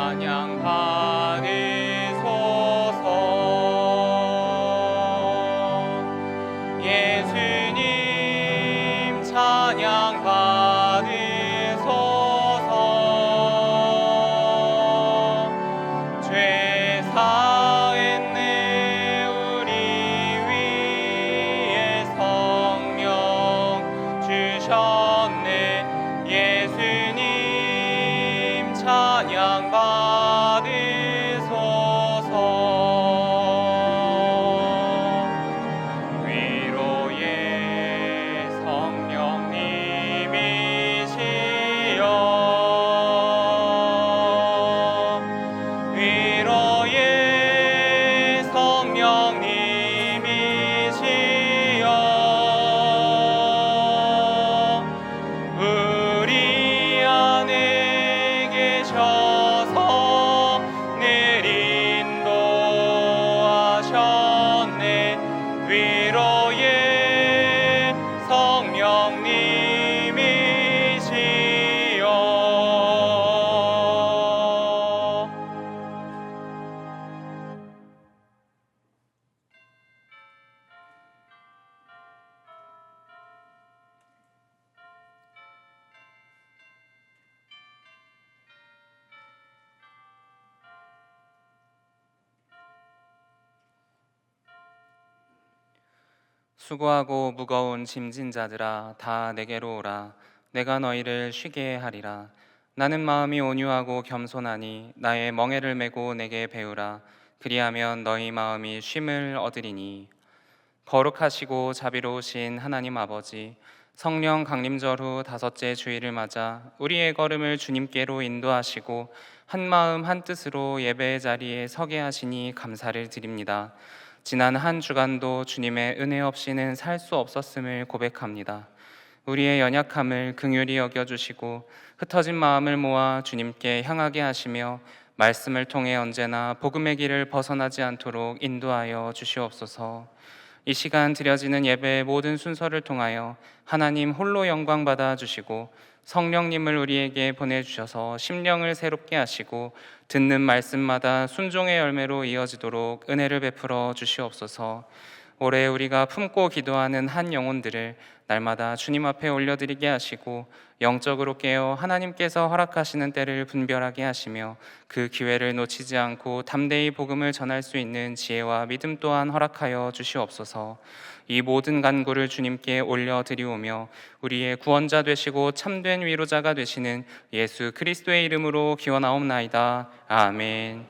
찬양 받으소서. 예수님 찬양 받으소서. 죄 사했네 우리 위에 성령 주셨네. 예수님 찬양 받으소서. 위로의 성령님이시여, 위로의 성령님이시여, 우리 안에 계셔서 늘 인도하셨네. 위로의 성령님이시여. 수고하고 무거운 짐진 자들아 다 내게로 오라. 내가 너희를 쉬게 하리라. 나는 마음이 온유하고 겸손하니 나의 멍에를 메고 내게 배우라. 그리하면 너희 마음이 쉼을 얻으리니. 거룩하시고 자비로우신 하나님 아버지, 성령 강림절 후 다섯째 주일을 맞아 우리의 걸음을 주님께로 인도하시고 한 마음 한 뜻으로 예배의 자리에 서게 하시니 감사를 드립니다. 지난 한 주간도 주님의 은혜 없이는 살 수 없었음을 고백합니다. 우리의 연약함을 긍휼히 여겨주시고 흩어진 마음을 모아 주님께 향하게 하시며 말씀을 통해 언제나 복음의 길을 벗어나지 않도록 인도하여 주시옵소서. 이 시간 드려지는 예배의 모든 순서를 통하여 하나님 홀로 영광 받아 주시고 성령님을 우리에게 보내주셔서 심령을 새롭게 하시고 듣는 말씀마다 순종의 열매로 이어지도록 은혜를 베풀어 주시옵소서. 올해 우리가 품고 기도하는 한 영혼들을 날마다 주님 앞에 올려드리게 하시고 영적으로 깨어 하나님께서 허락하시는 때를 분별하게 하시며 그 기회를 놓치지 않고 담대히 복음을 전할 수 있는 지혜와 믿음 또한 허락하여 주시옵소서. 이 모든 간구를 주님께 올려드리오며 우리의 구원자 되시고 참된 위로자가 되시는 예수 그리스도의 이름으로 기원하옵나이다. 아멘.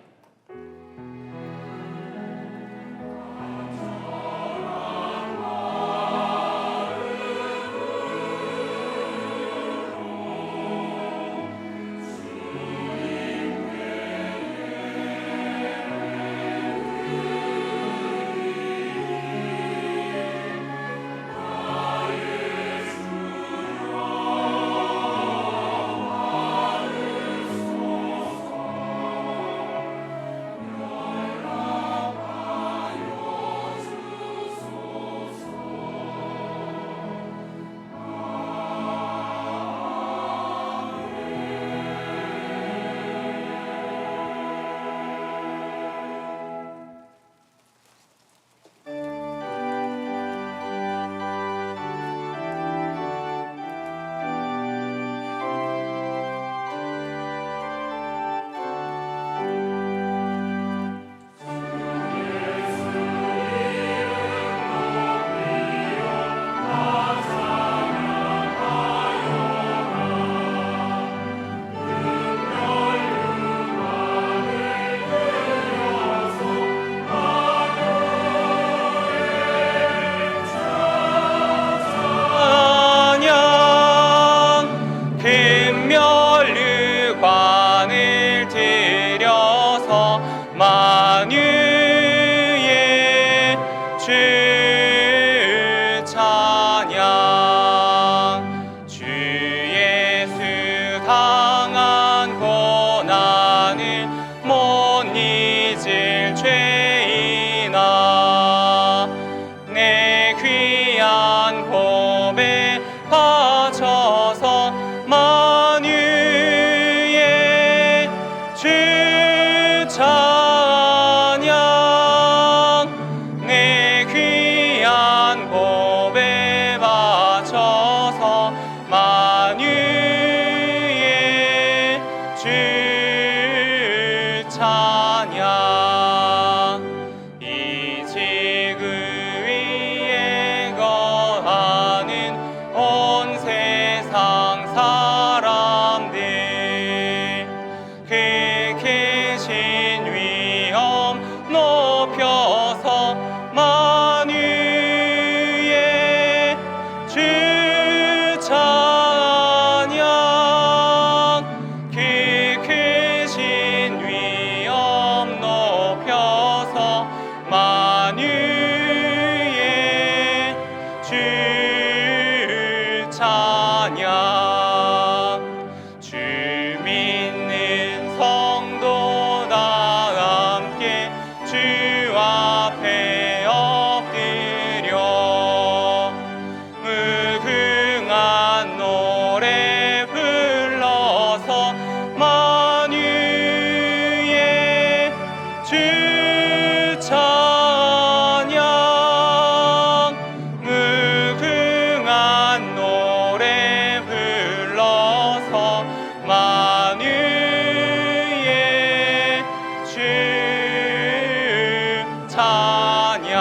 찬양. 주 믿는 성도 다 함께 주 앞에 엎드려 무궁한 노래 불러서 만유의 주 찬양. 무궁한 노래 불러서 만유의 주 찬양.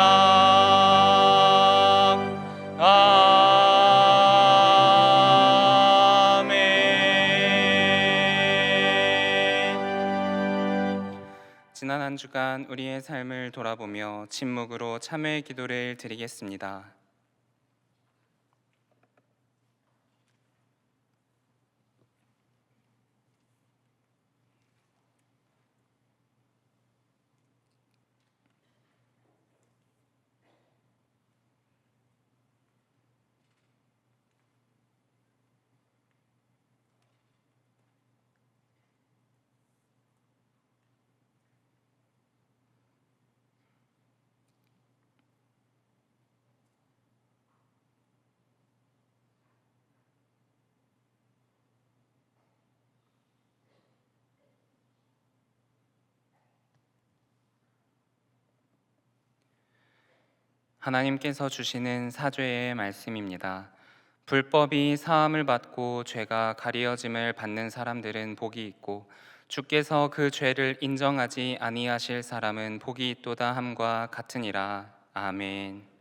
지난 한 주간 우리의 삶을 돌아보며 침묵으로 참회의 기도를 드리겠습니다. 하나님께서 주시는 사죄의 말씀입니다. 불법이 사함을 받고 죄가 가리어짐을 받는 사람들은 복이 있고 주께서 그 죄를 인정하지 아니하실 사람은 복이 있도다 함과 같으니라. 아멘.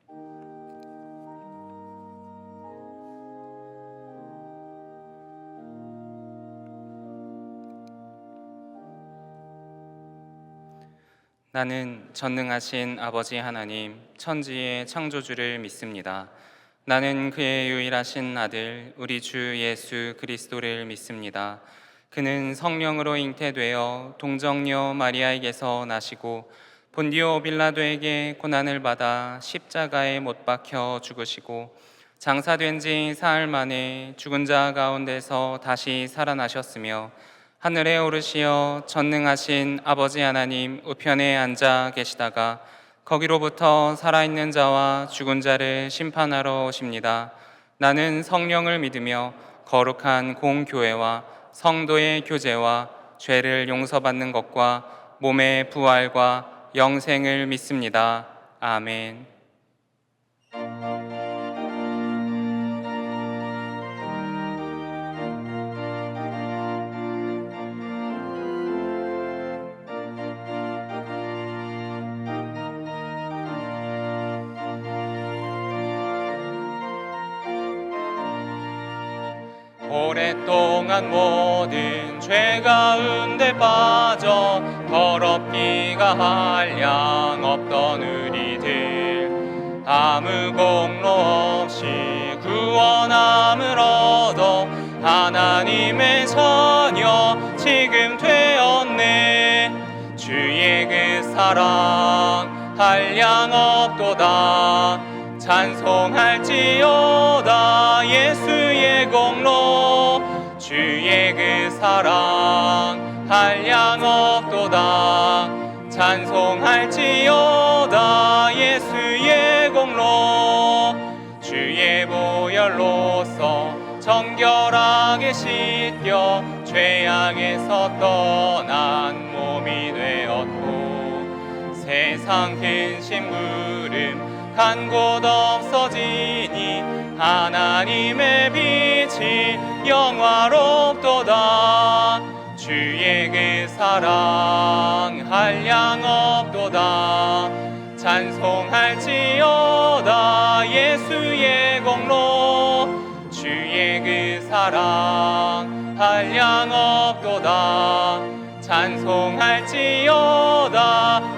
나는 전능하신 아버지 하나님, 천지의 창조주를 믿습니다. 나는 그의 유일하신 아들, 우리 주 예수 그리스도를 믿습니다. 그는 성령으로 잉태되어 동정녀 마리아에게서 나시고 본디오 빌라도에게 고난을 받아 십자가에 못 박혀 죽으시고 장사된 지 사흘 만에 죽은 자 가운데서 다시 살아나셨으며 하늘에 오르시어 전능하신 아버지 하나님 우편에 앉아 계시다가 거기로부터 살아있는 자와 죽은 자를 심판하러 오십니다. 나는 성령을 믿으며 거룩한 공교회와 성도의 교제와 죄를 용서받는 것과 몸의 부활과 영생을 믿습니다. 아멘. 오랫동안 모든 죄 가운데 빠져 더럽기가 한량 없던 우리들 아무 공로 없이 구원함을 얻어 하나님의 자녀 지금 되었네. 주의 그 사랑 한량 없도다. 찬송할지어다 예수의 공로. 주의 그 사랑 한량 없도다. 찬송할지어다 예수의 공로. 주의 보혈로서 정결하게 씻겨 죄악에서 떠난 몸이 되었고 세상 근심 구름 간 곳 없어지니 하나님의 빛이 영화롭도다. 주의 그 사랑 한량 없도다. 찬송할지어다 예수의 공로. 주의 그 사랑 한량 없도다. 찬송할지어다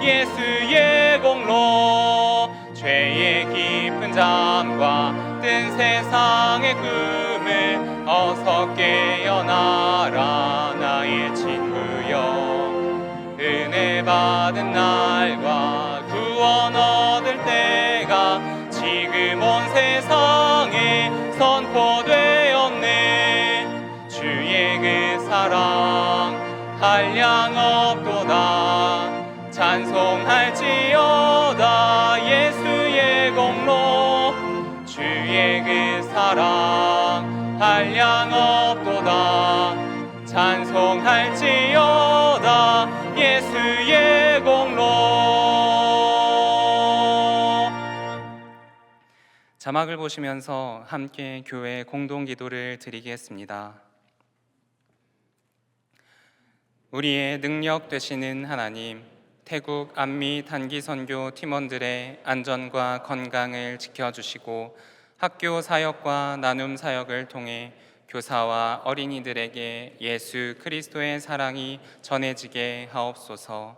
예수의 공로. 죄의 깊은 잠과 뜬 세상의 꿈을 어서 깨어나라 나의 친구여. 은혜 받은 날과 구원 얻을 때가 지금 온 세상에 선포되어 한량 없도다. 찬송할지어다 예수의 공로, 주의 그 사랑 한량 없도다. 찬송할지어다 예수의 공로. 자막을 보시면서 함께 교회 공동 기도를 드리겠습니다. 우리의 능력 되시는 하나님, 태국 안미 단기 선교 팀원들의 안전과 건강을 지켜주시고 학교 사역과 나눔 사역을 통해 교사와 어린이들에게 예수 그리스도의 사랑이 전해지게 하옵소서.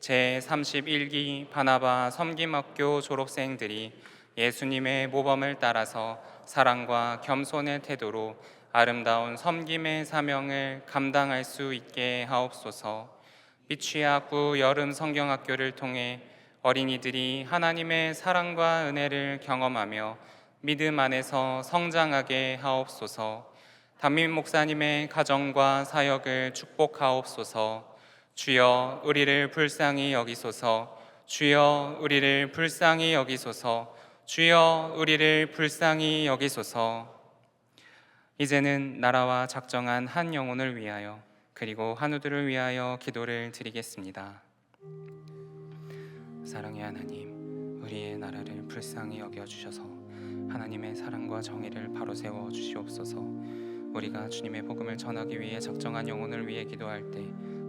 제31기 바나바 섬김학교 졸업생들이 예수님의 모범을 따라서 사랑과 겸손의 태도로 아름다운 섬김의 사명을 감당할 수 있게 하옵소서. 미취학부 여름 성경학교를 통해 어린이들이 하나님의 사랑과 은혜를 경험하며 믿음 안에서 성장하게 하옵소서. 담임 목사님의 가정과 사역을 축복하옵소서. 주여 우리를 불쌍히 여기소서. 주여 우리를 불쌍히 여기소서. 주여 우리를 불쌍히 여기소서. 이제는 나라와 작정한 한 영혼을 위하여 그리고 한우들을 위하여 기도를 드리겠습니다. 사랑의 하나님, 우리의 나라를 불쌍히 여겨주셔서 하나님의 사랑과 정의를 바로 세워 주시옵소서. 우리가 주님의 복음을 전하기 위해 작정한 영혼을 위해 기도할 때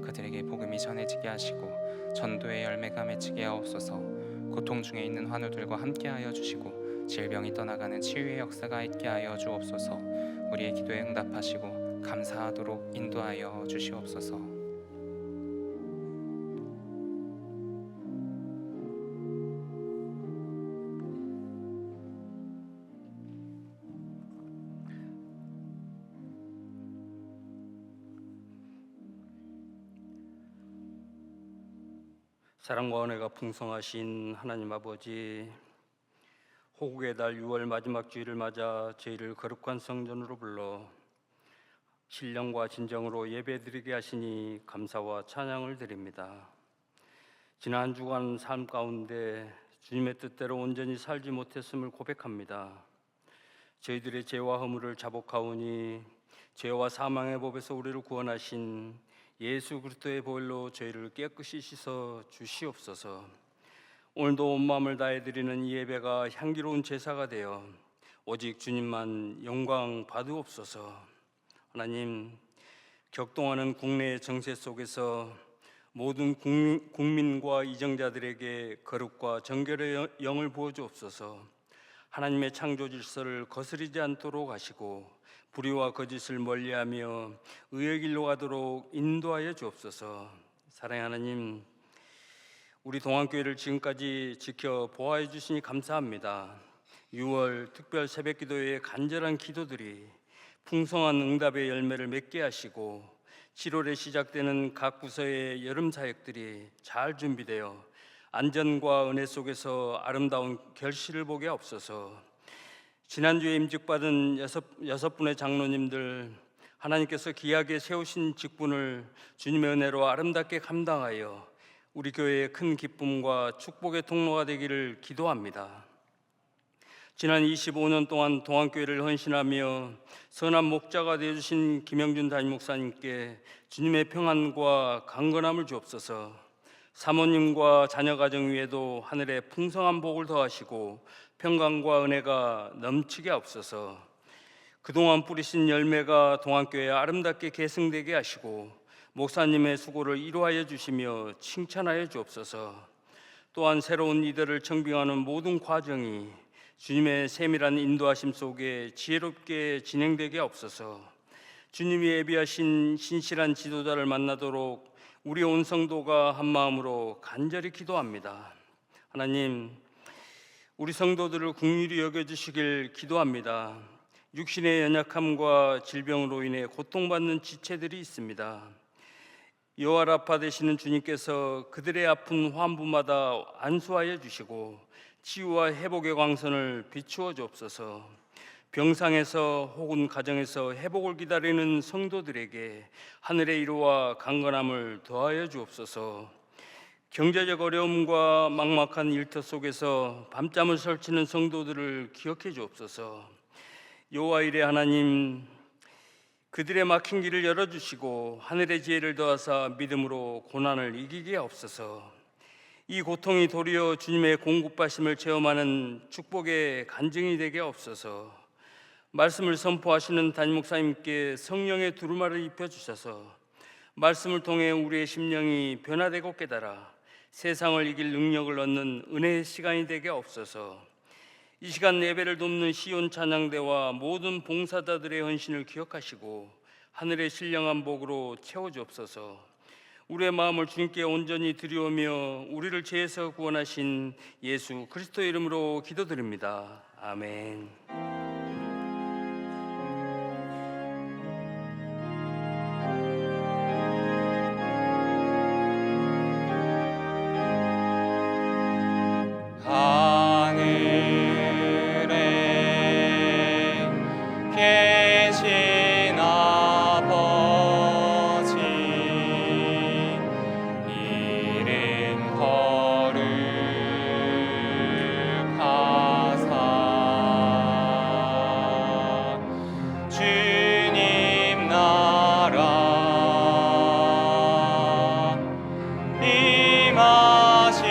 그들에게 복음이 전해지게 하시고 전도의 열매가 맺히게 하옵소서. 고통 중에 있는 환우들과 함께하여 주시고 질병이 떠나가는 치유의 역사가 있게 하여 주옵소서. 우리의 기도에 응답하시고 감사하도록 인도하여 주시옵소서. 사랑과 은혜가 풍성하신 하나님 아버지, 호국의 달 6월 마지막 주일을 맞아 저희를 거룩한 성전으로 불러 신령과 진정으로 예배드리게 하시니 감사와 찬양을 드립니다. 지난 한 주간 삶 가운데 주님의 뜻대로 온전히 살지 못했음을 고백합니다. 저희들의 죄와 허물을 자복하오니 죄와 사망의 법에서 우리를 구원하신 예수 그리스도의 보혈로 저희를 깨끗이 씻어 주시옵소서. 오늘도 온 마음을 다해 드리는 이 예배가 향기로운 제사가 되어 오직 주님만 영광 받으옵소서. 하나님, 격동하는 국내의 정세 속에서 모든 국민과 이정자들에게 거룩과 정결의 영을 부어주옵소서. 하나님의 창조 질서를 거스르지 않도록 하시고 불의와 거짓을 멀리하며 의의 길로 가도록 인도하여 주옵소서. 사랑의 하나님, 우리 동안교회를 지금까지 지켜 보호해 주시니 감사합니다. 6월 특별 새벽기도회의 간절한 기도들이 풍성한 응답의 열매를 맺게 하시고 7월에 시작되는 각 부서의 여름 사역들이 잘 준비되어 안전과 은혜 속에서 아름다운 결실을 보게 하옵소서. 지난주에 임직받은 여섯 분의 장로님들, 하나님께서 귀하게 세우신 직분을 주님의 은혜로 아름답게 감당하여 우리 교회의 큰 기쁨과 축복의 통로가 되기를 기도합니다. 지난 25년 동안 동안교회를 헌신하며 선한 목자가 되어주신 김영준 담임 목사님께 주님의 평안과 강건함을 주옵소서. 사모님과 자녀 가정 위에도 하늘의 풍성한 복을 더하시고 평강과 은혜가 넘치게 하옵소서. 그동안 뿌리신 열매가 동안교회에 아름답게 계승되게 하시고 목사님의 수고를 이루하여 주시며 칭찬하여 주옵소서. 또한 새로운 이들을 청빙하는 모든 과정이 주님의 세밀한 인도하심 속에 지혜롭게 진행되게 하옵소서. 주님이 예비하신 신실한 지도자를 만나도록 우리 온 성도가 한 마음으로 간절히 기도합니다. 하나님, 우리 성도들을 긍휼히 여겨주시길 기도합니다. 육신의 연약함과 질병으로 인해 고통받는 지체들이 있습니다. 여호와라파 되시는 주님께서 그들의 아픈 환부마다 안수하여 주시고 치유와 회복의 광선을 비추어 주옵소서. 병상에서 혹은 가정에서 회복을 기다리는 성도들에게 하늘의 위로와 강건함을 더하여 주옵소서. 경제적 어려움과 막막한 일터 속에서 밤잠을 설치는 성도들을 기억해 주옵소서. 여호와 일의 하나님, 그들의 막힌 길을 열어주시고 하늘의 지혜를 더하사 믿음으로 고난을 이기게 하옵소서. 이 고통이 도리어 주님의 공급하심을 체험하는 축복의 간증이 되게 하옵소서. 말씀을 선포하시는 담임 목사님께 성령의 두루마를 입혀주셔서 말씀을 통해 우리의 심령이 변화되고 깨달아 세상을 이길 능력을 얻는 은혜의 시간이 되게 하옵소서. 이 시간 예배를 돕는 시온 찬양대와 모든 봉사자들의 헌신을 기억하시고 하늘의 신령한 복으로 채워주옵소서. 우리의 마음을 주님께 온전히 드리오며 우리를 죄에서 구원하신 예수 그리스도의 이름으로 기도드립니다. 아멘. 하늘에 계신 아버지, 이름 거룩하사 주님 나라 임하시고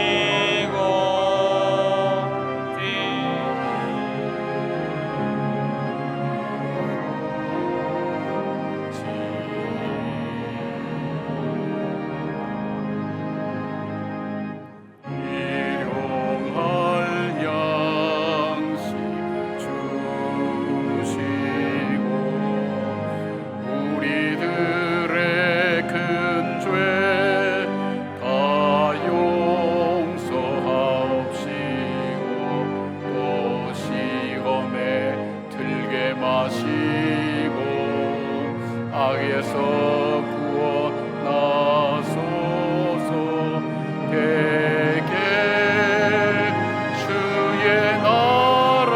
일용할 양식 주시고 우리들의 큰 죄 다 용서하옵시고 또 시험에 들게 마시고 악에서 구원하소서. 대개 주의 나라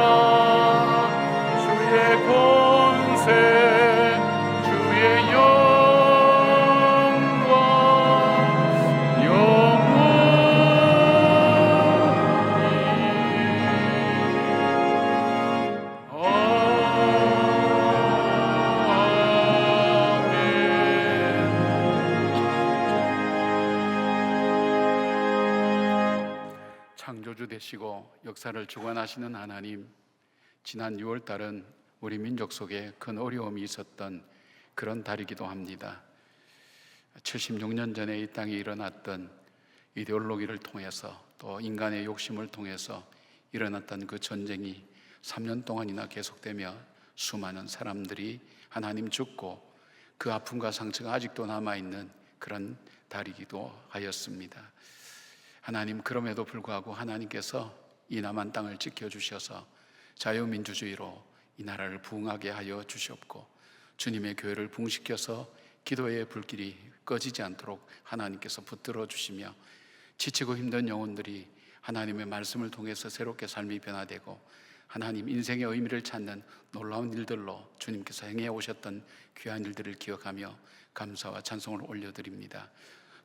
주의 권세 주의 영광 아멘. 창조주 되시고 역사를 주관하시는 하나님, 지난 6월 달은 우리 민족 속에 큰 어려움이 있었던 그런 달이기도 합니다. 76년 전에 이 땅에 일어났던 이데올로기를 통해서 또 인간의 욕심을 통해서 일어났던 그 전쟁이 3년 동안이나 계속되며 수많은 사람들이 하나님 죽고 그 아픔과 상처가 아직도 남아있는 그런 달이기도 하였습니다. 하나님, 그럼에도 불구하고 하나님께서 이 남한 땅을 지켜주셔서 자유민주주의로 이 나라를 부흥하게 하여 주시옵고 주님의 교회를 부흥시켜서 기도의 불길이 꺼지지 않도록 하나님께서 붙들어 주시며 지치고 힘든 영혼들이 하나님의 말씀을 통해서 새롭게 삶이 변화되고 하나님 인생의 의미를 찾는 놀라운 일들로 주님께서 행해 오셨던 귀한 일들을 기억하며 감사와 찬송을 올려드립니다.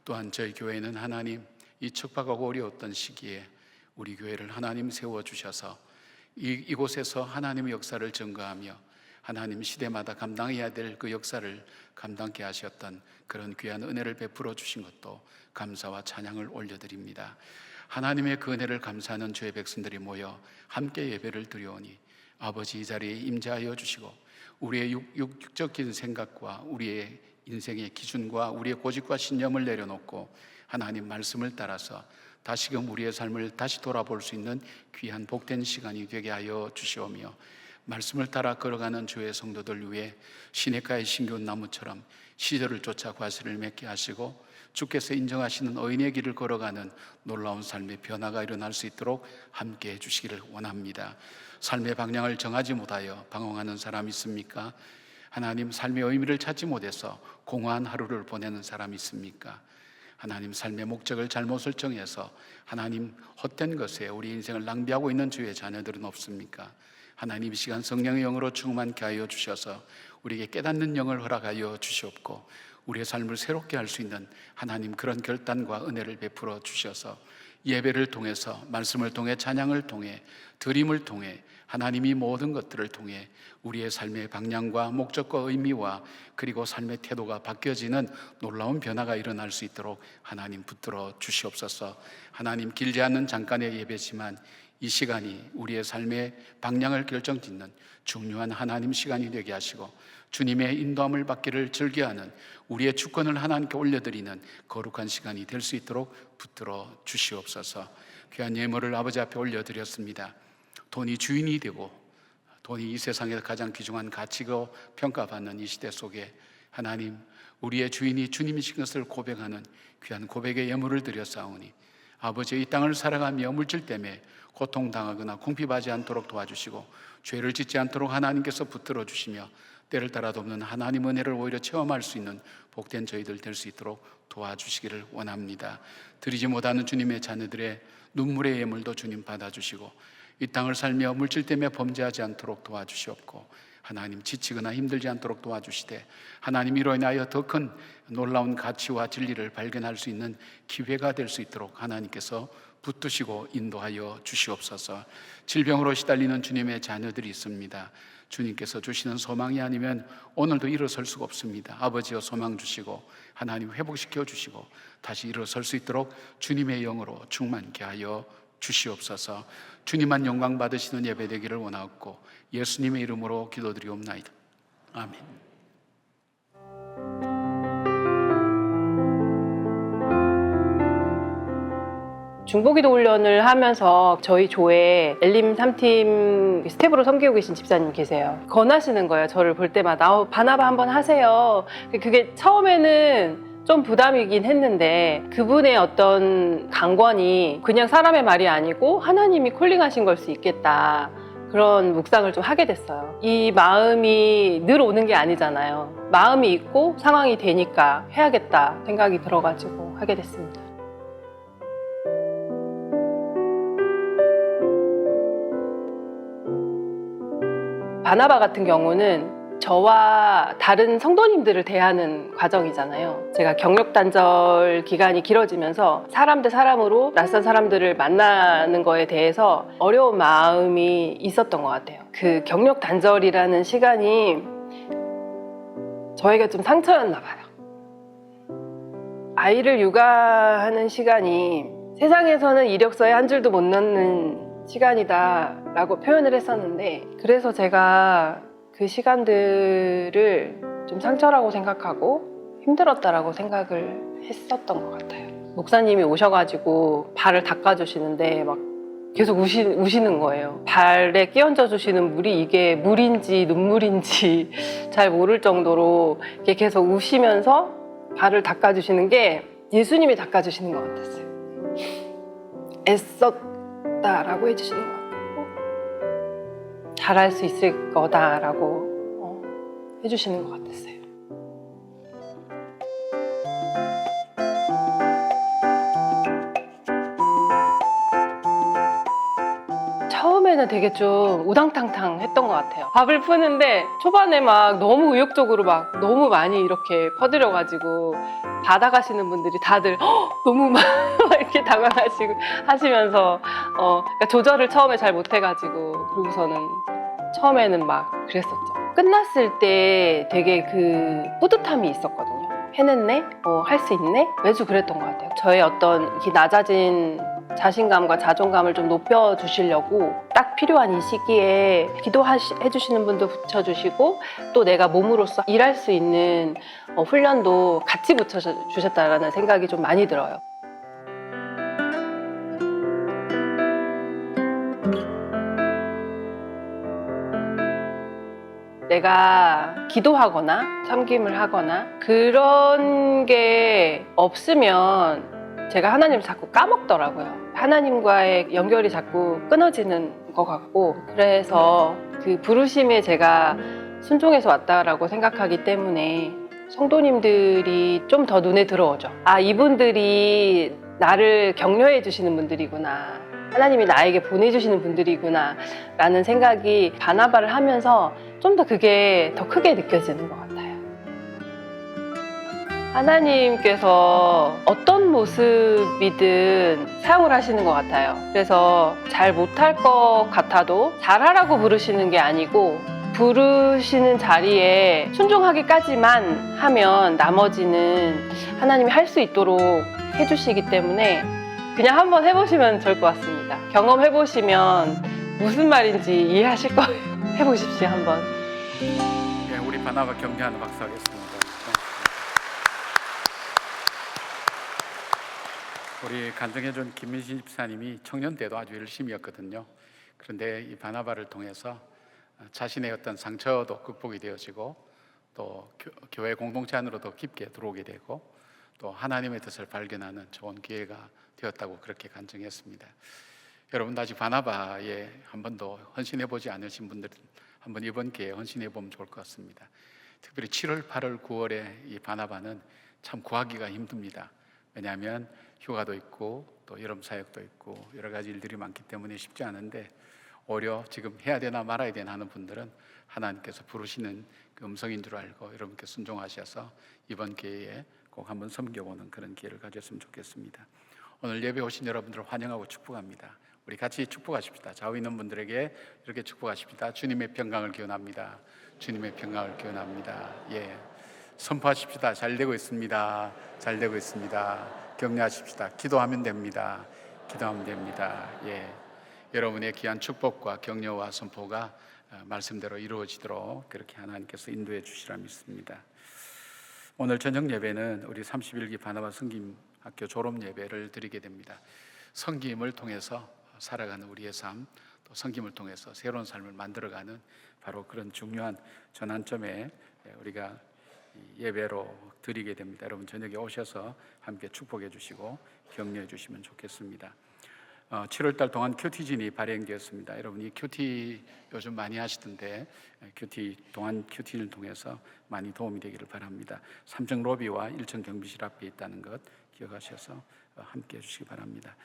또한 저희 교회는 하나님 이 척박하고 어려웠던 시기에 우리 교회를 하나님 세워주셔서 이곳에서 하나님의 역사를 증거하며 하나님 시대마다 감당해야 될 그 역사를 감당케 하셨던 그런 귀한 은혜를 베풀어 주신 것도 감사와 찬양을 올려드립니다. 하나님의 그 은혜를 감사하는 주의 백성들이 모여 함께 예배를 드리오니 아버지 이 자리에 임재하여 주시고 우리의 육적인 생각과 우리의 인생의 기준과 우리의 고집과 신념을 내려놓고 하나님 말씀을 따라서 다시금 우리의 삶을 다시 돌아볼 수 있는 귀한 복된 시간이 되게 하여 주시오며 말씀을 따라 걸어가는 주의 성도들 위해 시냇가의 신기한 나무처럼 시절을 쫓아 과실을 맺게 하시고 주께서 인정하시는 의인의 길을 걸어가는 놀라운 삶의 변화가 일어날 수 있도록 함께 해주시기를 원합니다. 삶의 방향을 정하지 못하여 방황하는 사람이 있습니까? 하나님, 삶의 의미를 찾지 못해서 공허한 하루를 보내는 사람이 있습니까? 하나님, 삶의 목적을 잘못 설정해서 하나님 헛된 것에 우리 인생을 낭비하고 있는 주의 자녀들은 없습니까? 하나님 이 시간 성령의 영으로 충만케 하여 주셔서 우리에게 깨닫는 영을 허락하여 주시옵고 우리의 삶을 새롭게 할 수 있는 하나님 그런 결단과 은혜를 베풀어 주셔서 예배를 통해서 말씀을 통해 찬양을 통해 드림을 통해 하나님이 모든 것들을 통해 우리의 삶의 방향과 목적과 의미와 그리고 삶의 태도가 바뀌어지는 놀라운 변화가 일어날 수 있도록 하나님 붙들어 주시옵소서. 하나님 길지 않은 잠깐의 예배지만 이 시간이 우리의 삶의 방향을 결정짓는 중요한 하나님 시간이 되게 하시고 주님의 인도함을 받기를 즐겨하는 우리의 주권을 하나님께 올려드리는 거룩한 시간이 될 수 있도록 붙들어 주시옵소서. 귀한 예물을 아버지 앞에 올려드렸습니다. 돈이 주인이 되고 돈이 이 세상에서 가장 귀중한 가치고 평가받는 이 시대 속에 하나님 우리의 주인이 주님이신 것을 고백하는 귀한 고백의 예물을 드렸사오니 아버지 이 땅을 살아가며 물질 때문에 고통당하거나 궁핍하지 않도록 도와주시고 죄를 짓지 않도록 하나님께서 붙들어 주시며 때를 따라도 없는 하나님 은혜를 오히려 체험할 수 있는 복된 저희들 될 수 있도록 도와주시기를 원합니다. 드리지 못하는 주님의 자녀들의 눈물의 예물도 주님 받아주시고 이 땅을 살며 물질 때문에 범죄하지 않도록 도와주시옵고 하나님 지치거나 힘들지 않도록 도와주시되 하나님 이로 인하여 더 큰 놀라운 가치와 진리를 발견할 수 있는 기회가 될 수 있도록 하나님께서 붙드시고 인도하여 주시옵소서. 질병으로 시달리는 주님의 자녀들이 있습니다. 주님께서 주시는 소망이 아니면 오늘도 일어설 수가 없습니다. 아버지여 소망 주시고 하나님 회복시켜 주시고 다시 일어설 수 있도록 주님의 영으로 충만케 하여 주시옵소서. 주님만 영광 받으시는 예배 되기를 원하옵고 예수님의 이름으로 기도드리옵나이다. 아멘. 중보기도 훈련을 하면서 저희 조에 엘림 3팀 스텝으로 섬기고 계신 집사님 계세요. 권하시는 거예요. 저를 볼 때마다 바나바 한번 하세요. 그게 처음에는 좀 부담이긴 했는데 그분의 어떤 강권이 그냥 사람의 말이 아니고 하나님이 콜링하신 걸 수 있겠다. 그런 묵상을 좀 하게 됐어요. 이 마음이 늘 오는 게 아니잖아요. 마음이 있고 상황이 되니까 해야겠다 생각이 들어가지고 하게 됐습니다. 바나바 같은 경우는 저와 다른 성도님들을 대하는 과정이잖아요. 제가 경력 단절 기간이 길어지면서 사람 대 사람으로 낯선 사람들을 만나는 거에 대해서 어려운 마음이 있었던 것 같아요. 그 경력 단절이라는 시간이 저에게 좀 상처였나 봐요. 아이를 육아하는 시간이 세상에서는 이력서에 한 줄도 못 넣는 시간이다 라고 표현을 했었는데 그래서 제가 그 시간들을 좀 상처라고 생각하고 힘들었다라고 생각을 했었던 것 같아요. 목사님이 오셔가지고 발을 닦아주시는데 막 계속 우시는 거예요. 발에 끼얹어 주시는 물이 이게 물인지 눈물인지 잘 모를 정도로 이렇게 계속 우시면서 발을 닦아주시는 게 예수님이 닦아주시는 것 같았어요. 애썼다라고 해주시는 것 같고 잘할 수 있을 거다라고 해주시는 것 같았어요. 처음에는 되게 좀 우당탕탕 했던 것 같아요. 밥을 푸는데 초반에 막 너무 의욕적으로 막 너무 많이 이렇게 퍼뜨려가지고 받아가시는 분들이 다들 너무 막 이렇게 당황하시고 하시면서 그러니까 조절을 처음에 잘 못해가지고 그러고서는 처음에는 막 그랬었죠. 끝났을 때 되게 그 뿌듯함이 있었거든요. 해냈네? 할 수 있네? 매주 그랬던 것 같아요. 저의 어떤 이렇게 낮아진 자신감과 자존감을 좀 높여주시려고 딱 필요한 이 시기에 기도해주시는 분도 붙여주시고 또 내가 몸으로서 일할 수 있는 훈련도 같이 붙여주셨다는 생각이 좀 많이 들어요. 내가 기도하거나 섬김을 하거나 그런 게 없으면 제가 하나님을 자꾸 까먹더라고요. 하나님과의 연결이 자꾸 끊어지는 것 같고 그래서 그 부르심에 제가 순종해서 왔다라고 생각하기 때문에 성도님들이 좀 더 눈에 들어오죠. 아, 이분들이 나를 격려해 주시는 분들이구나. 하나님이 나에게 보내주시는 분들이구나 라는 생각이 바나바를 하면서 좀 더 그게 더 크게 느껴지는 것 같아요. 하나님께서 어떤 모습이든 사용을 하시는 것 같아요. 그래서 잘 못할 것 같아도 잘하라고 부르시는 게 아니고 부르시는 자리에 순종하기까지만 하면 나머지는 하나님이 할 수 있도록 해주시기 때문에 그냥 한번 해보시면 좋을 것 같습니다. 경험해보시면 무슨 말인지 이해하실 거예요. 해보십시오, 한번. 예, 우리 바나바 격려하는 박수 하겠습니다. 우리 간증해준 김민신 집사님이 청년 때도 아주 열심히 했거든요. 그런데 이 바나바를 통해서 자신의 어떤 상처도 극복이 되어지고 또 교회 공동체 안으로 더 깊게 들어오게 되고 또 하나님의 뜻을 발견하는 좋은 기회가 되었다고 그렇게 간증했습니다. 여러분도 아직 바나바에 한 번도 헌신해보지 않으신 분들은 한번 이번 기회에 헌신해보면 좋을 것 같습니다. 특별히 7월, 8월, 9월에 이 바나바는 참 구하기가 힘듭니다. 왜냐하면 휴가도 있고 또 여름 사역도 있고 여러 가지 일들이 많기 때문에 쉽지 않은데 오히려 지금 해야 되나 말아야 되나 하는 분들은 하나님께서 부르시는 그 음성인 줄 알고 여러분께 순종하셔서 이번 기회에 꼭 한번 섬겨보는 그런 기회를 가졌으면 좋겠습니다. 오늘 예배 오신 여러분들을 환영하고 축복합니다. 우리 같이 축복하십시다. 좌우 있는 분들에게 이렇게 축복하십시다. 주님의 평강을 기원합니다. 주님의 평강을 기원합니다. 예, 선포하십시다. 잘 되고 있습니다. 잘 되고 있습니다. 격려하십시다. 기도하면 됩니다. 기도하면 됩니다. 예, 여러분의 귀한 축복과 격려와 선포가 말씀대로 이루어지도록 그렇게 하나님께서 인도해 주시라 믿습니다. 오늘 저녁 예배는 우리 31기 바나바 성김학교 졸업 예배를 드리게 됩니다. 성김을 통해서 살아가는 우리의 삶, 또 성김을 통해서 새로운 삶을 만들어가는 바로 그런 중요한 전환점에 우리가 예배로 드리게 됩니다. 여러분 저녁에 오셔서 함께 축복해 주시고 격려해 주시면 좋겠습니다. 7월달 동안 큐티진이 발행되었습니다. 여러분 이 큐티 요즘 많이 하시던데 큐티 동안 큐티를 통해서 많이 도움이 되기를 바랍니다. 3층 로비와 1층 경비실 앞에 있다는 것 기억하셔서 함께 해주시기 바랍니다.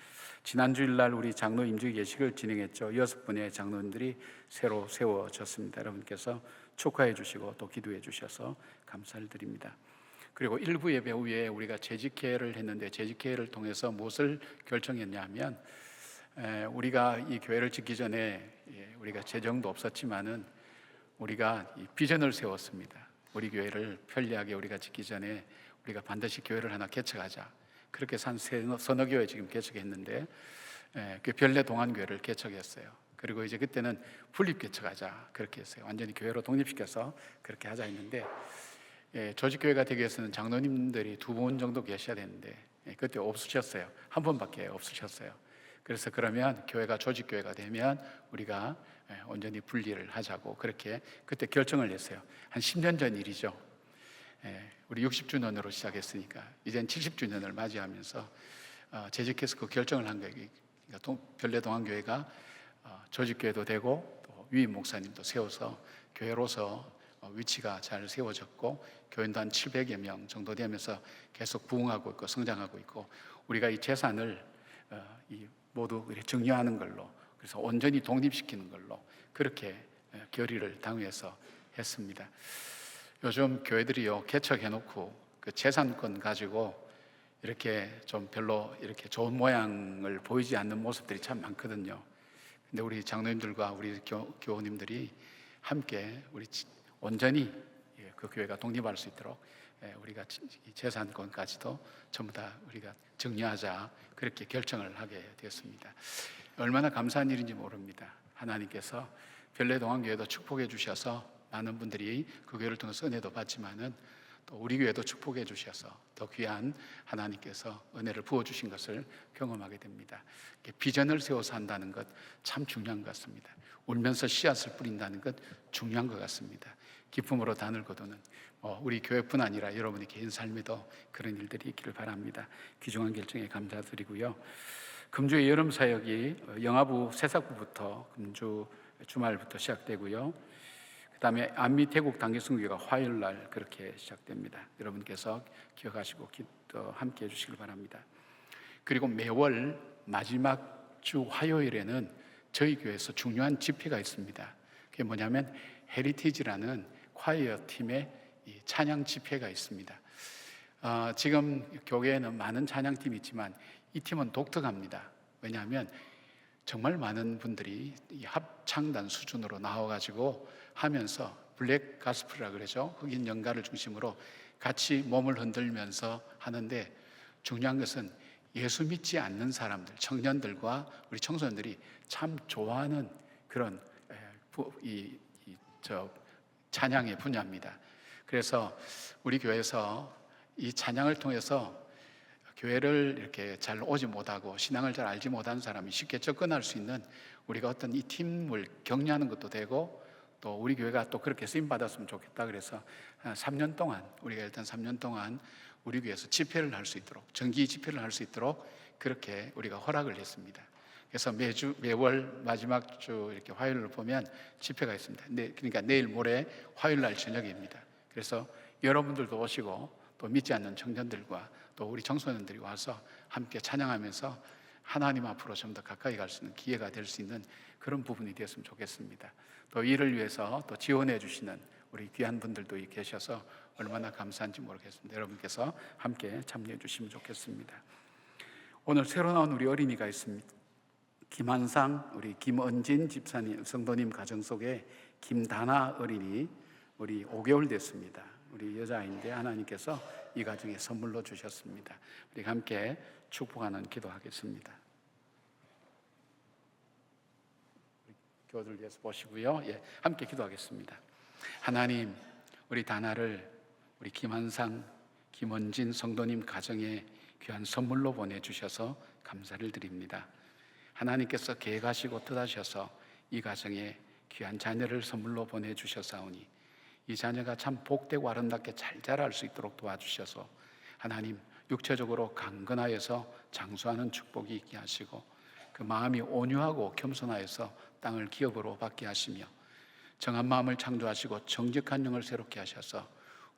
지난 주일날 우리 장로 임직 예식을 진행했죠. 6분의 장로님들이 새로 세워졌습니다. 여러분께서 축하해 주시고 또 기도해 주셔서 감사를 드립니다. 그리고 일부 예배 후에 우리가 재직회를 했는데 재직회를 통해서 무엇을 결정했냐 하면 우리가 이 교회를 짓기 전에 우리가 재정도 없었지만은 우리가 이 비전을 세웠습니다. 우리 교회를 편리하게 우리가 짓기 전에 우리가 반드시 교회를 하나 개척하자. 그렇게 한 서너 교회 지금 개척했는데 그 별내 동안교회를 개척했어요. 그리고 이제 그때는 분립 개척하자 그렇게 했어요. 완전히 교회로 독립시켜서 그렇게 하자 했는데 조직교회가 되기 위해서는 장로님들이 2분 정도 계셔야 되는데 그때 없으셨어요. 한 번밖에 없으셨어요. 그래서 그러면 교회가 조직교회가 되면 우리가 온전히 분리를 하자고 그렇게 그때 결정을 했어요. 한 10년 전 일이죠. 우리 60주년으로 시작했으니까 이젠 70주년을 맞이하면서 재직해서 그 결정을 한 거예요. 그러니까 별내 동안교회가 조직교회도 되고 또 위임 목사님도 세워서 교회로서 위치가 잘 세워졌고 교인도 한 700여 명 정도 되면서 계속 부흥하고 있고 성장하고 있고 우리가 이 재산을 모두 정리하는 걸로 그래서 온전히 독립시키는 걸로 그렇게 결의를 당회에서 했습니다. 요즘 교회들이요 개척해놓고 그 재산권 가지고 이렇게 좀 별로 이렇게 좋은 모양을 보이지 않는 모습들이 참 많거든요. 근데 우리 장로님들과 우리 교우님들이 함께 우리 온전히 그 교회가 독립할 수 있도록 우리가 재산권까지도 전부 다 우리가 정리하자 그렇게 결정을 하게 되었습니다. 얼마나 감사한 일인지 모릅니다. 하나님께서 별내 동안교회도 축복해 주셔서 많은 분들이 그 교회를 통해서 은혜도 받지만은 또 우리 교회도 축복해 주셔서 더 귀한 하나님께서 은혜를 부어 주신 것을 경험하게 됩니다. 비전을 세워서 한다는 것 참 중요한 것 같습니다. 울면서 씨앗을 뿌린다는 것 중요한 것 같습니다. 기쁨으로 단을 거두는 우리 교회뿐 아니라 여러분의 개인 삶에도 그런 일들이 있기를 바랍니다. 귀중한 결정에 감사드리고요. 금주의 여름 사역이 영아부 새싹부부터 금주 주말부터 시작되고요. 그다음에 안미 태국 단기순교가 화요일 날 그렇게 시작됩니다. 여러분께서 기억하시고 함께 해주시길 바랍니다. 그리고 매월 마지막 주 화요일에는 저희 교회에서 중요한 집회가 있습니다. 그게 뭐냐면 헤리티지라는 콰이어 팀의 이 찬양 집회가 있습니다. 지금 교회에는 많은 찬양팀이 있지만 이 팀은 독특합니다. 왜냐하면 정말 많은 분들이 이 합창단 수준으로 나와가지고 하면서 블랙 가스펠이라 그러죠. 흑인 연가를 중심으로 같이 몸을 흔들면서 하는데, 중요한 것은 예수 믿지 않는 사람들, 청년들과 우리 청소년들이 참 좋아하는 그런 찬양의 분야입니다. 그래서 우리 교회에서 이 찬양을 통해서 교회를 이렇게 잘 오지 못하고 신앙을 잘 알지 못하는 사람이 쉽게 접근할 수 있는, 우리가 어떤 이 팀을 격려하는 것도 되고, 또 우리 교회가 또 그렇게 쓰임 받았으면 좋겠다. 그래서 3년 동안, 우리가 일단 3년 동안 우리 교회에서 집회를 할 수 있도록, 정기 집회를 할 수 있도록 그렇게 우리가 허락을 했습니다. 그래서 매월 마지막 주 이렇게 화요일을 보면 집회가 있습니다. 그러니까 내일 모레 화요일 날 저녁입니다. 그래서 여러분들도 오시고, 또 믿지 않는 청년들과 또 우리 청소년들이 와서 함께 찬양하면서 하나님 앞으로 좀 더 가까이 갈 수 있는 기회가 될 수 있는 그런 부분이 되었으면 좋겠습니다. 또 이를 위해서 또 지원해 주시는 우리 귀한 분들도 계셔서 얼마나 감사한지 모르겠습니다. 여러분께서 함께 참여해 주시면 좋겠습니다. 오늘 새로 나온 우리 어린이가 있습니다. 김한상, 우리 김은진 집사님, 성도님 가정 속에 김다나 어린이, 우리 5개월 됐습니다. 우리 여자아이인데 하나님께서 이 가정에 선물로 주셨습니다. 우리 함께 축복하는 기도하겠습니다. 교우들 위해서 보시고요. 함께 기도하겠습니다. 하나님, 우리 다나를 우리 김한상, 김원진 성도님 가정에 귀한 선물로 보내주셔서 감사를 드립니다. 하나님께서 계획하시고 뜻하셔서 이 가정에 귀한 자녀를 선물로 보내주셨사오니 이 자녀가 참 복되고 아름답게 잘 자랄 수 있도록 도와주셔서 하나님, 육체적으로 강건하여서 장수하는 축복이 있게 하시고, 그 마음이 온유하고 겸손하여서 땅을 기업으로 받게 하시며, 정한 마음을 창조하시고 정직한 영을 새롭게 하셔서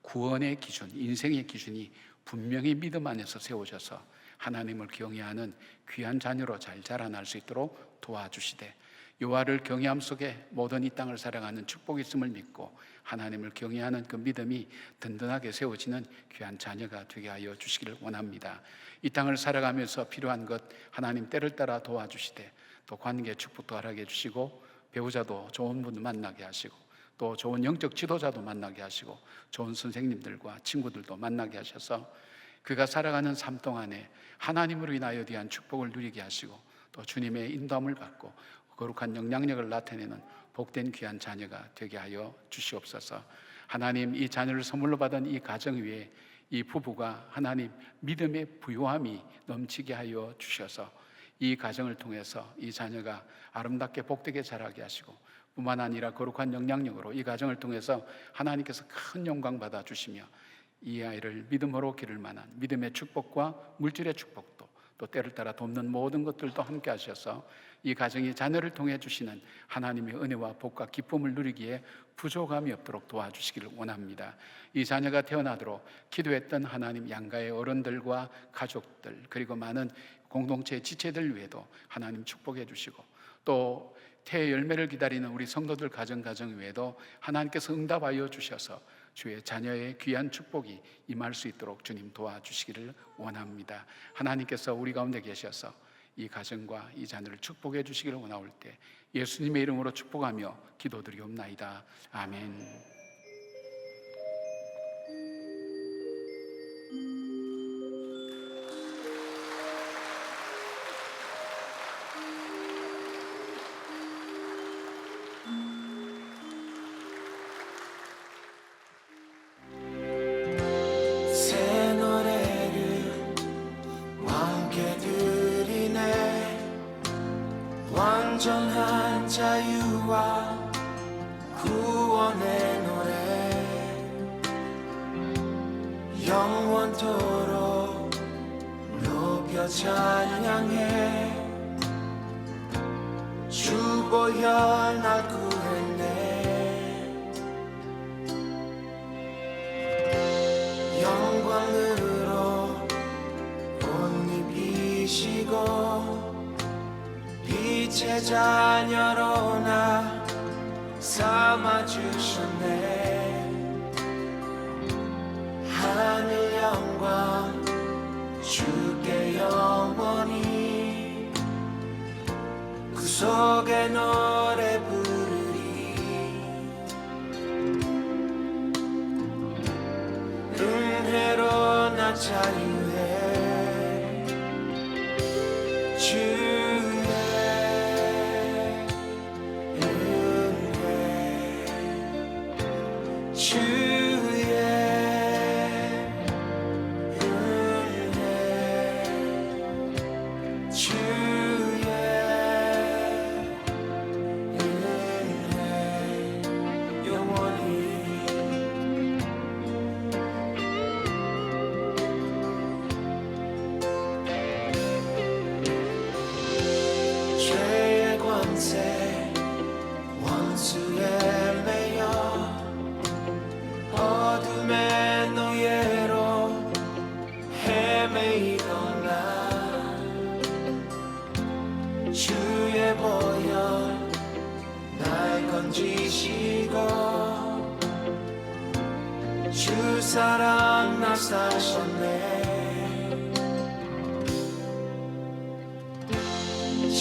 구원의 기준, 인생의 기준이 분명히 믿음 안에서 세워져서 하나님을 경외하는 귀한 자녀로 잘 자라날 수 있도록 도와주시되, 여호와를 경외함 속에 모든 이 땅을 사랑하는 축복이 있음을 믿고 하나님을 경외하는 그 믿음이 든든하게 세워지는 귀한 자녀가 되게 하여 주시기를 원합니다. 이 땅을 살아가면서 필요한 것 하나님 때를 따라 도와주시되, 또 관계 축복도 허락해 주시고, 배우자도 좋은 분 만나게 하시고, 또 좋은 영적 지도자도 만나게 하시고, 좋은 선생님들과 친구들도 만나게 하셔서 그가 살아가는 삶 동안에 하나님으로 인하여 대한 축복을 누리게 하시고, 또 주님의 인도함을 받고 거룩한 영향력을 나타내는 복된 귀한 자녀가 되게 하여 주시옵소서. 하나님, 이 자녀를 선물로 받은 이 가정 위에 이 부부가 하나님 믿음의 부요함이 넘치게 하여 주셔서 이 가정을 통해서 이 자녀가 아름답게 복되게 자라게 하시고, 뿐만 아니라 거룩한 영향력으로 이 가정을 통해서 하나님께서 큰 영광 받아 주시며, 이 아이를 믿음으로 기를 만한 믿음의 축복과 물질의 축복도, 또 때를 따라 돕는 모든 것들도 함께 하셔서 이 가정이 자녀를 통해 주시는 하나님의 은혜와 복과 기쁨을 누리기에 부족함이 없도록 도와주시기를 원합니다. 이 자녀가 태어나도록 기도했던 하나님 양가의 어른들과 가족들, 그리고 많은 공동체 지체들 위에도 하나님 축복해 주시고, 또 태의 열매를 기다리는 우리 성도들 가정 외에도 하나님께서 응답하여 주셔서 주의 자녀의 귀한 축복이 임할 수 있도록 주님 도와주시기를 원합니다. 하나님께서 우리 가운데 계셔서 이 가정과 이 자녀를 축복해 주시기를 원하올 때 예수님의 이름으로 축복하며 기도드리옵나이다. 아멘. 완전한 자유와 구원의 노래 영원토록 높여 찬양해. 주 보혈 날 구했네. 영광으로 옷 입히시고 이제 자녀로 나 삼아주셨네. 하늘 영광 주께 영원히 그 속에 노래 부르리. 은혜로 나 자유해 주의 은혜 주의 은혜 주의 은혜 영원히 죄의 권세 원수에 매여 어둠의 노예로 헤매이던 나 주의 보혈 날 건지시고 주 사랑 날 사셨네.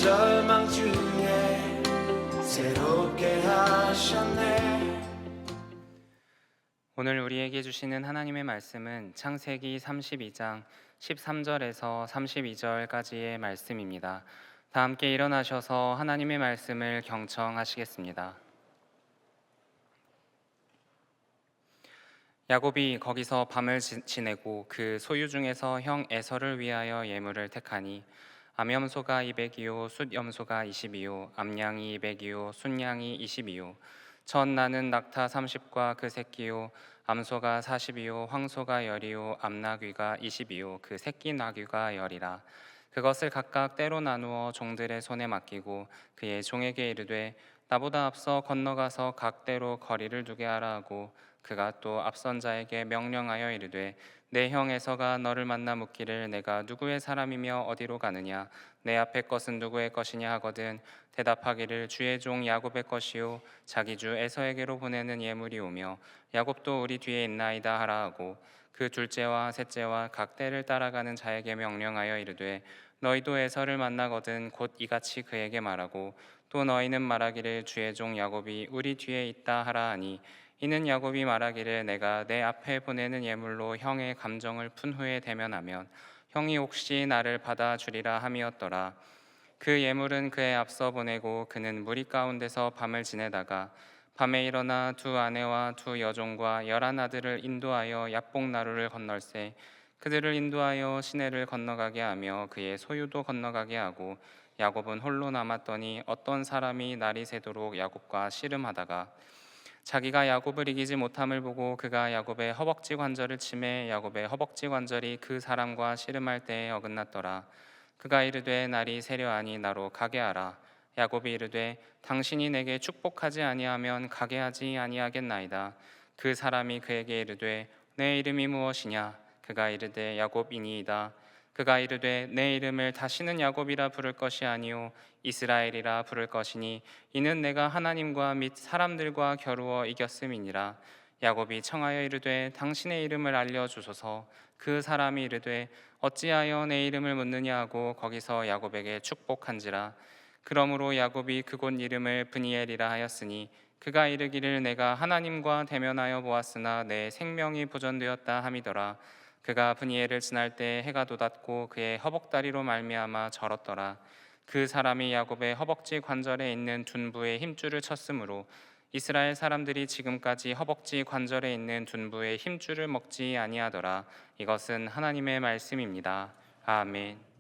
절망 중에 새롭게 하셨네. 오늘 우리에게 주시는 하나님의 말씀은 창세기 32장 13절에서 32절까지의 말씀입니다. 다 함께 일어나셔서 하나님의 말씀을 경청하시겠습니다. 야곱이 거기서 밤을 지내고 그 소유 중에서 형 에서를 위하여 예물을 택하니 암염소가 200이요 숫염소가 20이요 암양이 200이요 순양이 20이요 첫 나는 낙타 30과 그 새끼요 암소가 40이요 황소가 10이요 암나귀가 20이요 그 새끼 나귀가 10이라. 그것을 각각 때로 나누어 종들의 손에 맡기고 그의 종에게 이르되 나보다 앞서 건너가서 각 때로 거리를 두게 하라 하고 그가 또 앞선 자에게 명령하여 이르되 내 형 에서가 너를 만나 묻기를 내가 누구의 사람이며 어디로 가느냐 내 앞에 것은 누구의 것이냐 하거든 대답하기를 주의 종 야곱의 것이요 자기 주 에서에게로 보내는 예물이 오며 야곱도 우리 뒤에 있나이다 하라 하고 그 둘째와 셋째와 각 때를 따라가는 자에게 명령하여 이르되 너희도 에서를 만나거든 곧 이같이 그에게 말하고 또 너희는 말하기를 주의 종 야곱이 우리 뒤에 있다 하라 하니 이는 야곱이 말하기를 내가 내 앞에 보내는 예물로 형의 감정을 푼 후에 대면하면 형이 혹시 나를 받아주리라 함이었더라. 그 예물은 그의 앞서 보내고 그는 무리 가운데서 밤을 지내다가 밤에 일어나 두 아내와 두 여종과 11 아들을 인도하여 야복나루를 건널세 그들을 인도하여 시내를 건너가게 하며 그의 소유도 건너가게 하고 야곱은 홀로 남았더니 어떤 사람이 날이 새도록 야곱과 씨름하다가 자기가 야곱을 이기지 못함을 보고 그가 야곱의 허벅지 관절을 치매 야곱의 허벅지 관절이 그 사람과 씨름할 때에 어긋났더라. 그가 이르되 날이 새려하니 나로 가게 하라. 야곱이 이르되 당신이 내게 축복하지 아니하면 가게 하지 아니하겠나이다. 그 사람이 그에게 이르되 내 이름이 무엇이냐? 그가 이르되 야곱이니이다. 그가 이르되 내 이름을 다시는 야곱이라 부를 것이 아니요 이스라엘이라 부를 것이니 이는 내가 하나님과 및 사람들과 겨루어 이겼음이니라. 야곱이 청하여 이르되 당신의 이름을 알려주소서. 그 사람이 이르되 어찌하여 내 이름을 묻느냐 하고 거기서 야곱에게 축복한지라. 그러므로 야곱이 그곳 이름을 브니엘이라 하였으니 그가 이르기를 내가 하나님과 대면하여 보았으나 내 생명이 보존되었다 함이더라. 그가 브니엘을 지날 때 해가 돋았고 그의 허벅다리로 말미암아 절었더라. 그 사람이 야곱의 허벅지 관절에 있는 둔부에 힘줄을 쳤으므로 이스라엘 사람들이 지금까지 허벅지 관절에 있는 둔부의 힘줄을 먹지 아니하더라. 이것은 하나님의 말씀입니다. 아멘.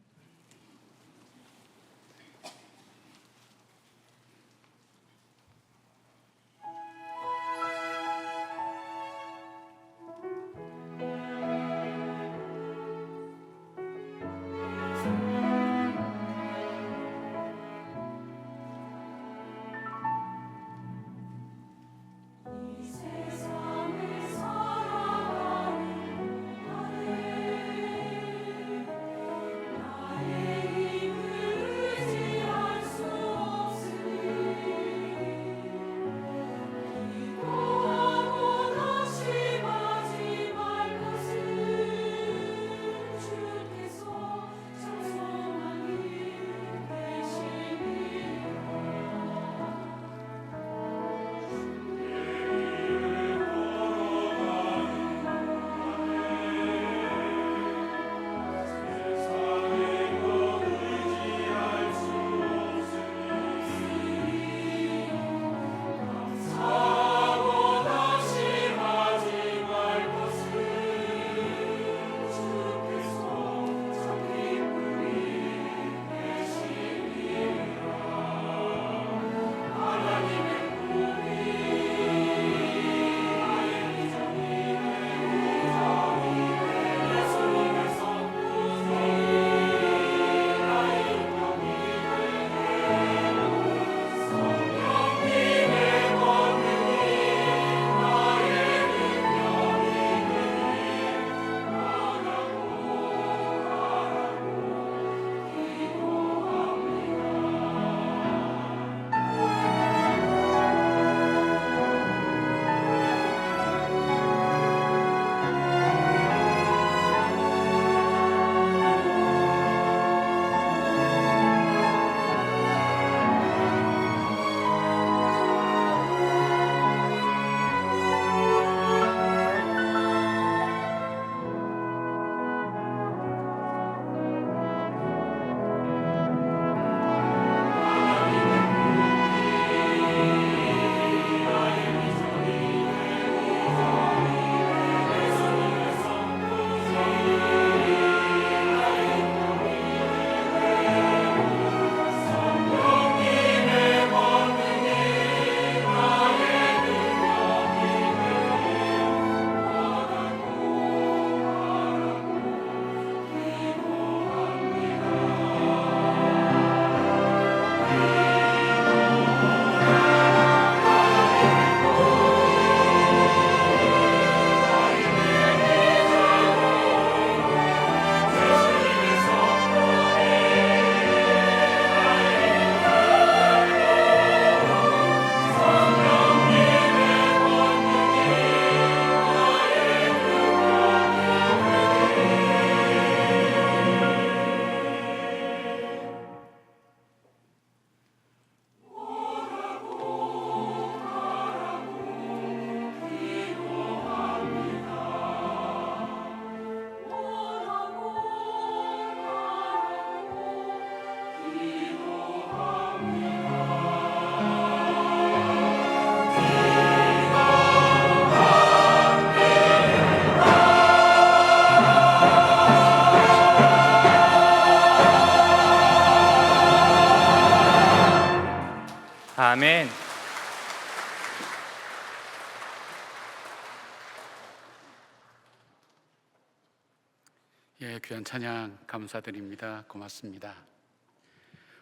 예, 귀한 찬양 감사드립니다. 고맙습니다.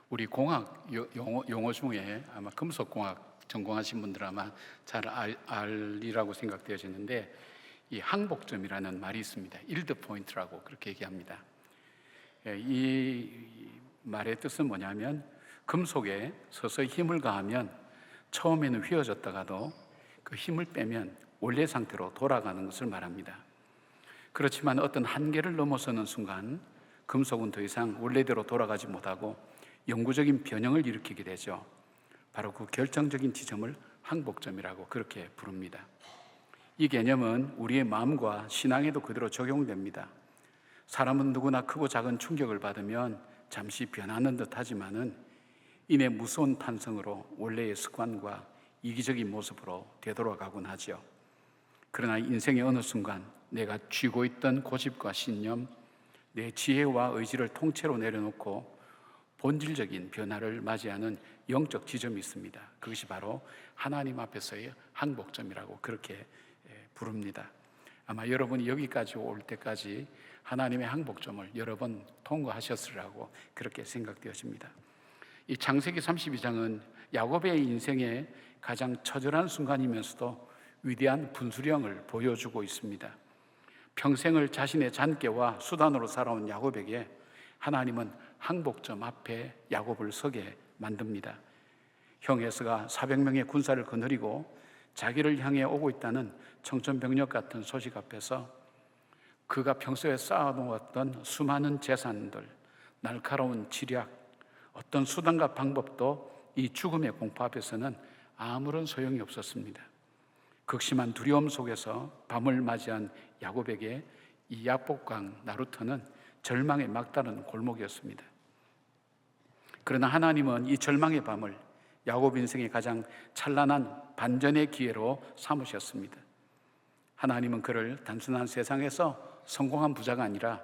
우리 공학 용어 중에 아마 금속공학 전공하신 분들 아마 잘 알리라고 생각되어지는데, 이 항복점이라는 말이 있습니다. 일드 포인트라고 그렇게 얘기합니다. 예, 이 말의 뜻은 뭐냐면, 금속에 서서히 힘을 가하면 처음에는 휘어졌다가도 그 힘을 빼면 원래 상태로 돌아가는 것을 말합니다. 그렇지만 어떤 한계를 넘어서는 순간 금속은 더 이상 원래대로 돌아가지 못하고 영구적인 변형을 일으키게 되죠. 바로 그 결정적인 지점을 항복점이라고 그렇게 부릅니다. 이 개념은 우리의 마음과 신앙에도 그대로 적용됩니다. 사람은 누구나 크고 작은 충격을 받으면 잠시 변하는 듯 하지만은 이내 무서운 탄성으로 원래의 습관과 이기적인 모습으로 되돌아가곤 하죠. 그러나 인생의 어느 순간 내가 쥐고 있던 고집과 신념, 내 지혜와 의지를 통째로 내려놓고 본질적인 변화를 맞이하는 영적 지점이 있습니다. 그것이 바로 하나님 앞에서의 항복점이라고 그렇게 부릅니다. 아마 여러분이 여기까지 올 때까지 하나님의 항복점을 여러 번 통과하셨으리라고 그렇게 생각되어집니다. 이 창세기 32장은 야곱의 인생의 가장 처절한 순간이면서도 위대한 분수령을 보여주고 있습니다. 평생을 자신의 잔꾀와 수단으로 살아온 야곱에게 하나님은 항복점 앞에 야곱을 서게 만듭니다. 형 에서가 400명의 군사를 거느리고 자기를 향해 오고 있다는 청천벽력 같은 소식 앞에서 그가 평소에 쌓아놓았던 수많은 재산들, 날카로운 지략, 어떤 수단과 방법도 이 죽음의 공포 앞에서는 아무런 소용이 없었습니다. 극심한 두려움 속에서 밤을 맞이한 야곱에게 이 야복강 나루터는 절망의 막다른 골목이었습니다. 그러나 하나님은 이 절망의 밤을 야곱 인생의 가장 찬란한 반전의 기회로 삼으셨습니다. 하나님은 그를 단순한 세상에서 성공한 부자가 아니라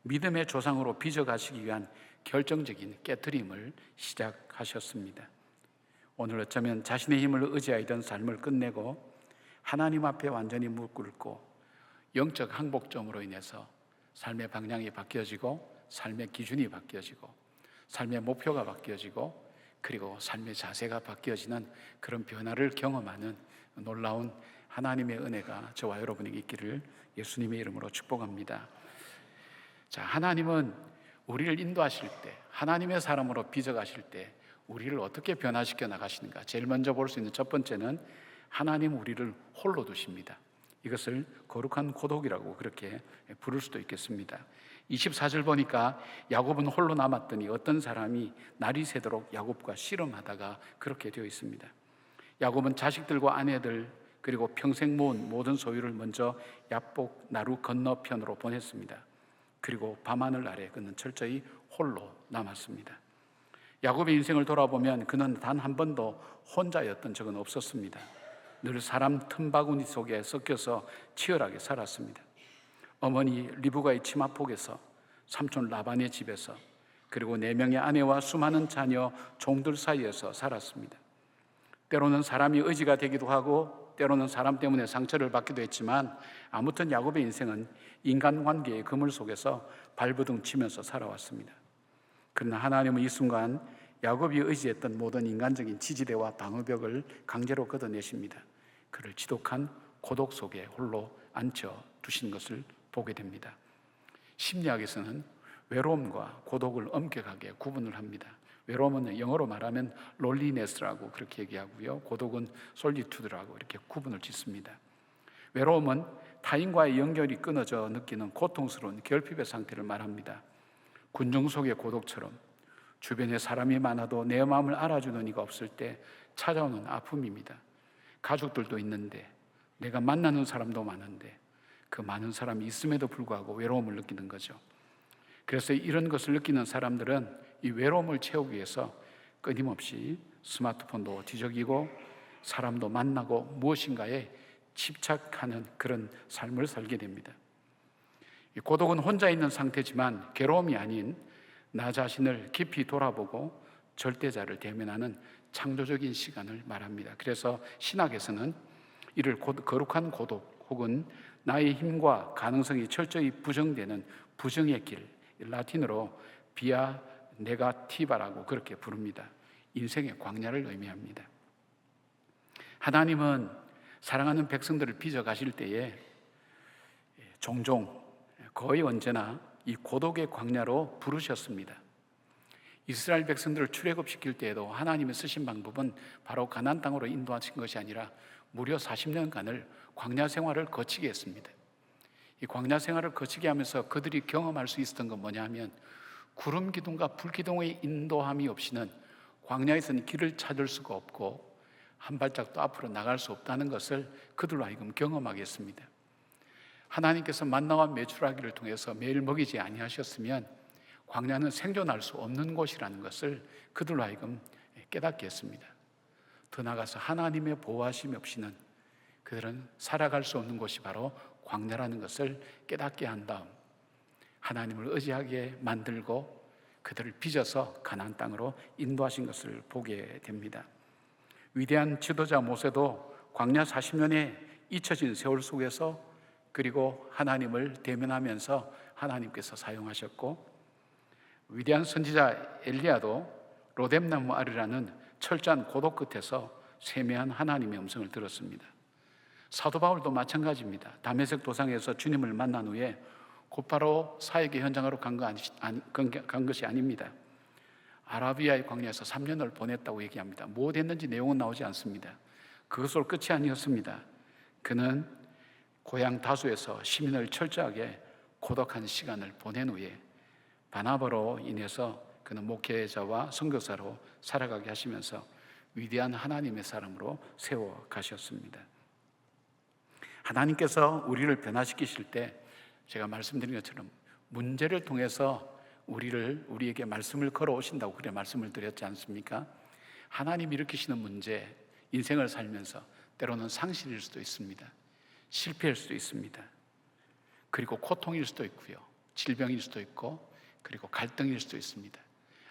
믿음의 조상으로 빚어가시기 위한 결정적인 깨트림을 시작하셨습니다. 오늘 어쩌면 자신의 힘을 의지하던 삶을 끝내고 하나님 앞에 완전히 무릎 꿇고 영적 항복점으로 인해서 삶의 방향이 바뀌어지고 삶의 기준이 바뀌어지고 삶의 목표가 바뀌어지고 그리고 삶의 자세가 바뀌어지는 그런 변화를 경험하는 놀라운 하나님의 은혜가 저와 여러분에게 있기를 예수님의 이름으로 축복합니다. 자, 하나님은 우리를 인도하실 때, 하나님의 사람으로 빚어가실 때 우리를 어떻게 변화시켜 나가시는가? 제일 먼저 볼 수 있는 첫 번째는 하나님 우리를 홀로 두십니다. 이것을 거룩한 고독이라고 그렇게 부를 수도 있겠습니다. 24절 보니까 야곱은 홀로 남았더니 어떤 사람이 날이 새도록 야곱과 씨름하다가 그렇게 되어 있습니다. 야곱은 자식들과 아내들 그리고 평생 모은 모든 소유를 먼저 야복 나루 건너편으로 보냈습니다. 그리고 밤하늘 아래 그는 철저히 홀로 남았습니다. 야곱의 인생을 돌아보면 그는 단 한 번도 혼자였던 적은 없었습니다. 늘 사람 틈바구니 속에 섞여서 치열하게 살았습니다. 어머니 리브가의 치마폭에서, 삼촌 라반의 집에서, 그리고 4명의 아내와 수많은 자녀 종들 사이에서 살았습니다. 때로는 사람이 의지가 되기도 하고 때로는 사람 때문에 상처를 받기도 했지만 아무튼 야곱의 인생은 인간관계의 그물 속에서 발버둥 치면서 살아왔습니다. 그러나 하나님은 이 순간 야곱이 의지했던 모든 인간적인 지지대와 방어벽을 강제로 걷어내십니다. 그를 지독한 고독 속에 홀로 앉혀 두신 것을 보게 됩니다. 심리학에서는 외로움과 고독을 엄격하게 구분을 합니다. 외로움은 영어로 말하면 롤리네스라고 그렇게 얘기하고요, 고독은 솔리투드라고 이렇게 구분을 짓습니다. 외로움은 타인과의 연결이 끊어져 느끼는 고통스러운 결핍의 상태를 말합니다. 군중 속의 고독처럼 주변에 사람이 많아도 내 마음을 알아주는 이가 없을 때 찾아오는 아픔입니다. 가족들도 있는데 내가 만나는 사람도 많은데 그 많은 사람이 있음에도 불구하고 외로움을 느끼는 거죠. 그래서 이런 것을 느끼는 사람들은 이 외로움을 채우기 위해서 끊임없이 스마트폰도 뒤적이고 사람도 만나고 무엇인가에 집착하는 그런 삶을 살게 됩니다. 이 고독은 혼자 있는 상태지만 괴로움이 아닌 나 자신을 깊이 돌아보고 절대자를 대면하는 창조적인 시간을 말합니다. 그래서 신학에서는 이를 거룩한 고독 혹은 나의 힘과 가능성이 철저히 부정되는 부정의 길, 라틴어로 비아 네가티바라고 그렇게 부릅니다. 인생의 광야를 의미합니다. 하나님은 사랑하는 백성들을 빚어가실 때에 종종 거의 언제나 이 고독의 광야로 부르셨습니다. 이스라엘 백성들을 출애굽시킬 때에도 하나님이 쓰신 방법은 바로 가나안 땅으로 인도하신 것이 아니라 무려 40년간을 광야 생활을 거치게 했습니다. 이 광야 생활을 거치게 하면서 그들이 경험할 수 있었던 건 뭐냐 하면 구름 기둥과 불 기둥의 인도함이 없이는 광야에서는 길을 찾을 수가 없고 한 발짝도 앞으로 나갈 수 없다는 것을 그들로 하여금 경험하게 했습니다. 하나님께서 만나와 메추라기를 통해서 매일 먹이지 아니하셨으면 광야는 생존할 수 없는 곳이라는 것을 그들로 하여금 깨닫게 했습니다. 더 나아가서 하나님의 보호하심 없이는 그들은 살아갈 수 없는 곳이 바로 광야라는 것을 깨닫게 한 다음 하나님을 의지하게 만들고 그들을 빚어서 가나안 땅으로 인도하신 것을 보게 됩니다. 위대한 지도자 모세도 광야 40년의 잊혀진 세월 속에서 그리고 하나님을 대면하면서 하나님께서 사용하셨고, 위대한 선지자 엘리야도 로뎀나무 아래라는 철저한 고독 끝에서 세미한 하나님의 음성을 들었습니다. 사도 바울도 마찬가지입니다. 다메섹 도상에서 주님을 만난 후에 곧바로 사역의 현장으로 간 것이 아닙니다. 아라비아의 광야에서 3년을 보냈다고 얘기합니다. 무엇 했는지 내용은 나오지 않습니다. 그것으로 끝이 아니었습니다. 그는 고향 다수에서 시민을 철저하게 고독한 시간을 보낸 후에 바나바로 인해서 그는 목회자와 선교사로 살아가게 하시면서 위대한 하나님의 사람으로 세워 가셨습니다. 하나님께서 우리를 변화시키실 때 제가 말씀드린 것처럼 문제를 통해서 우리에게 말씀을 걸어오신다고 그래 말씀을 드렸지 않습니까? 하나님 일으키시는 문제, 인생을 살면서 때로는 상실일 수도 있습니다. 실패일 수도 있습니다. 그리고 고통일 수도 있고요. 질병일 수도 있고, 그리고 갈등일 수도 있습니다.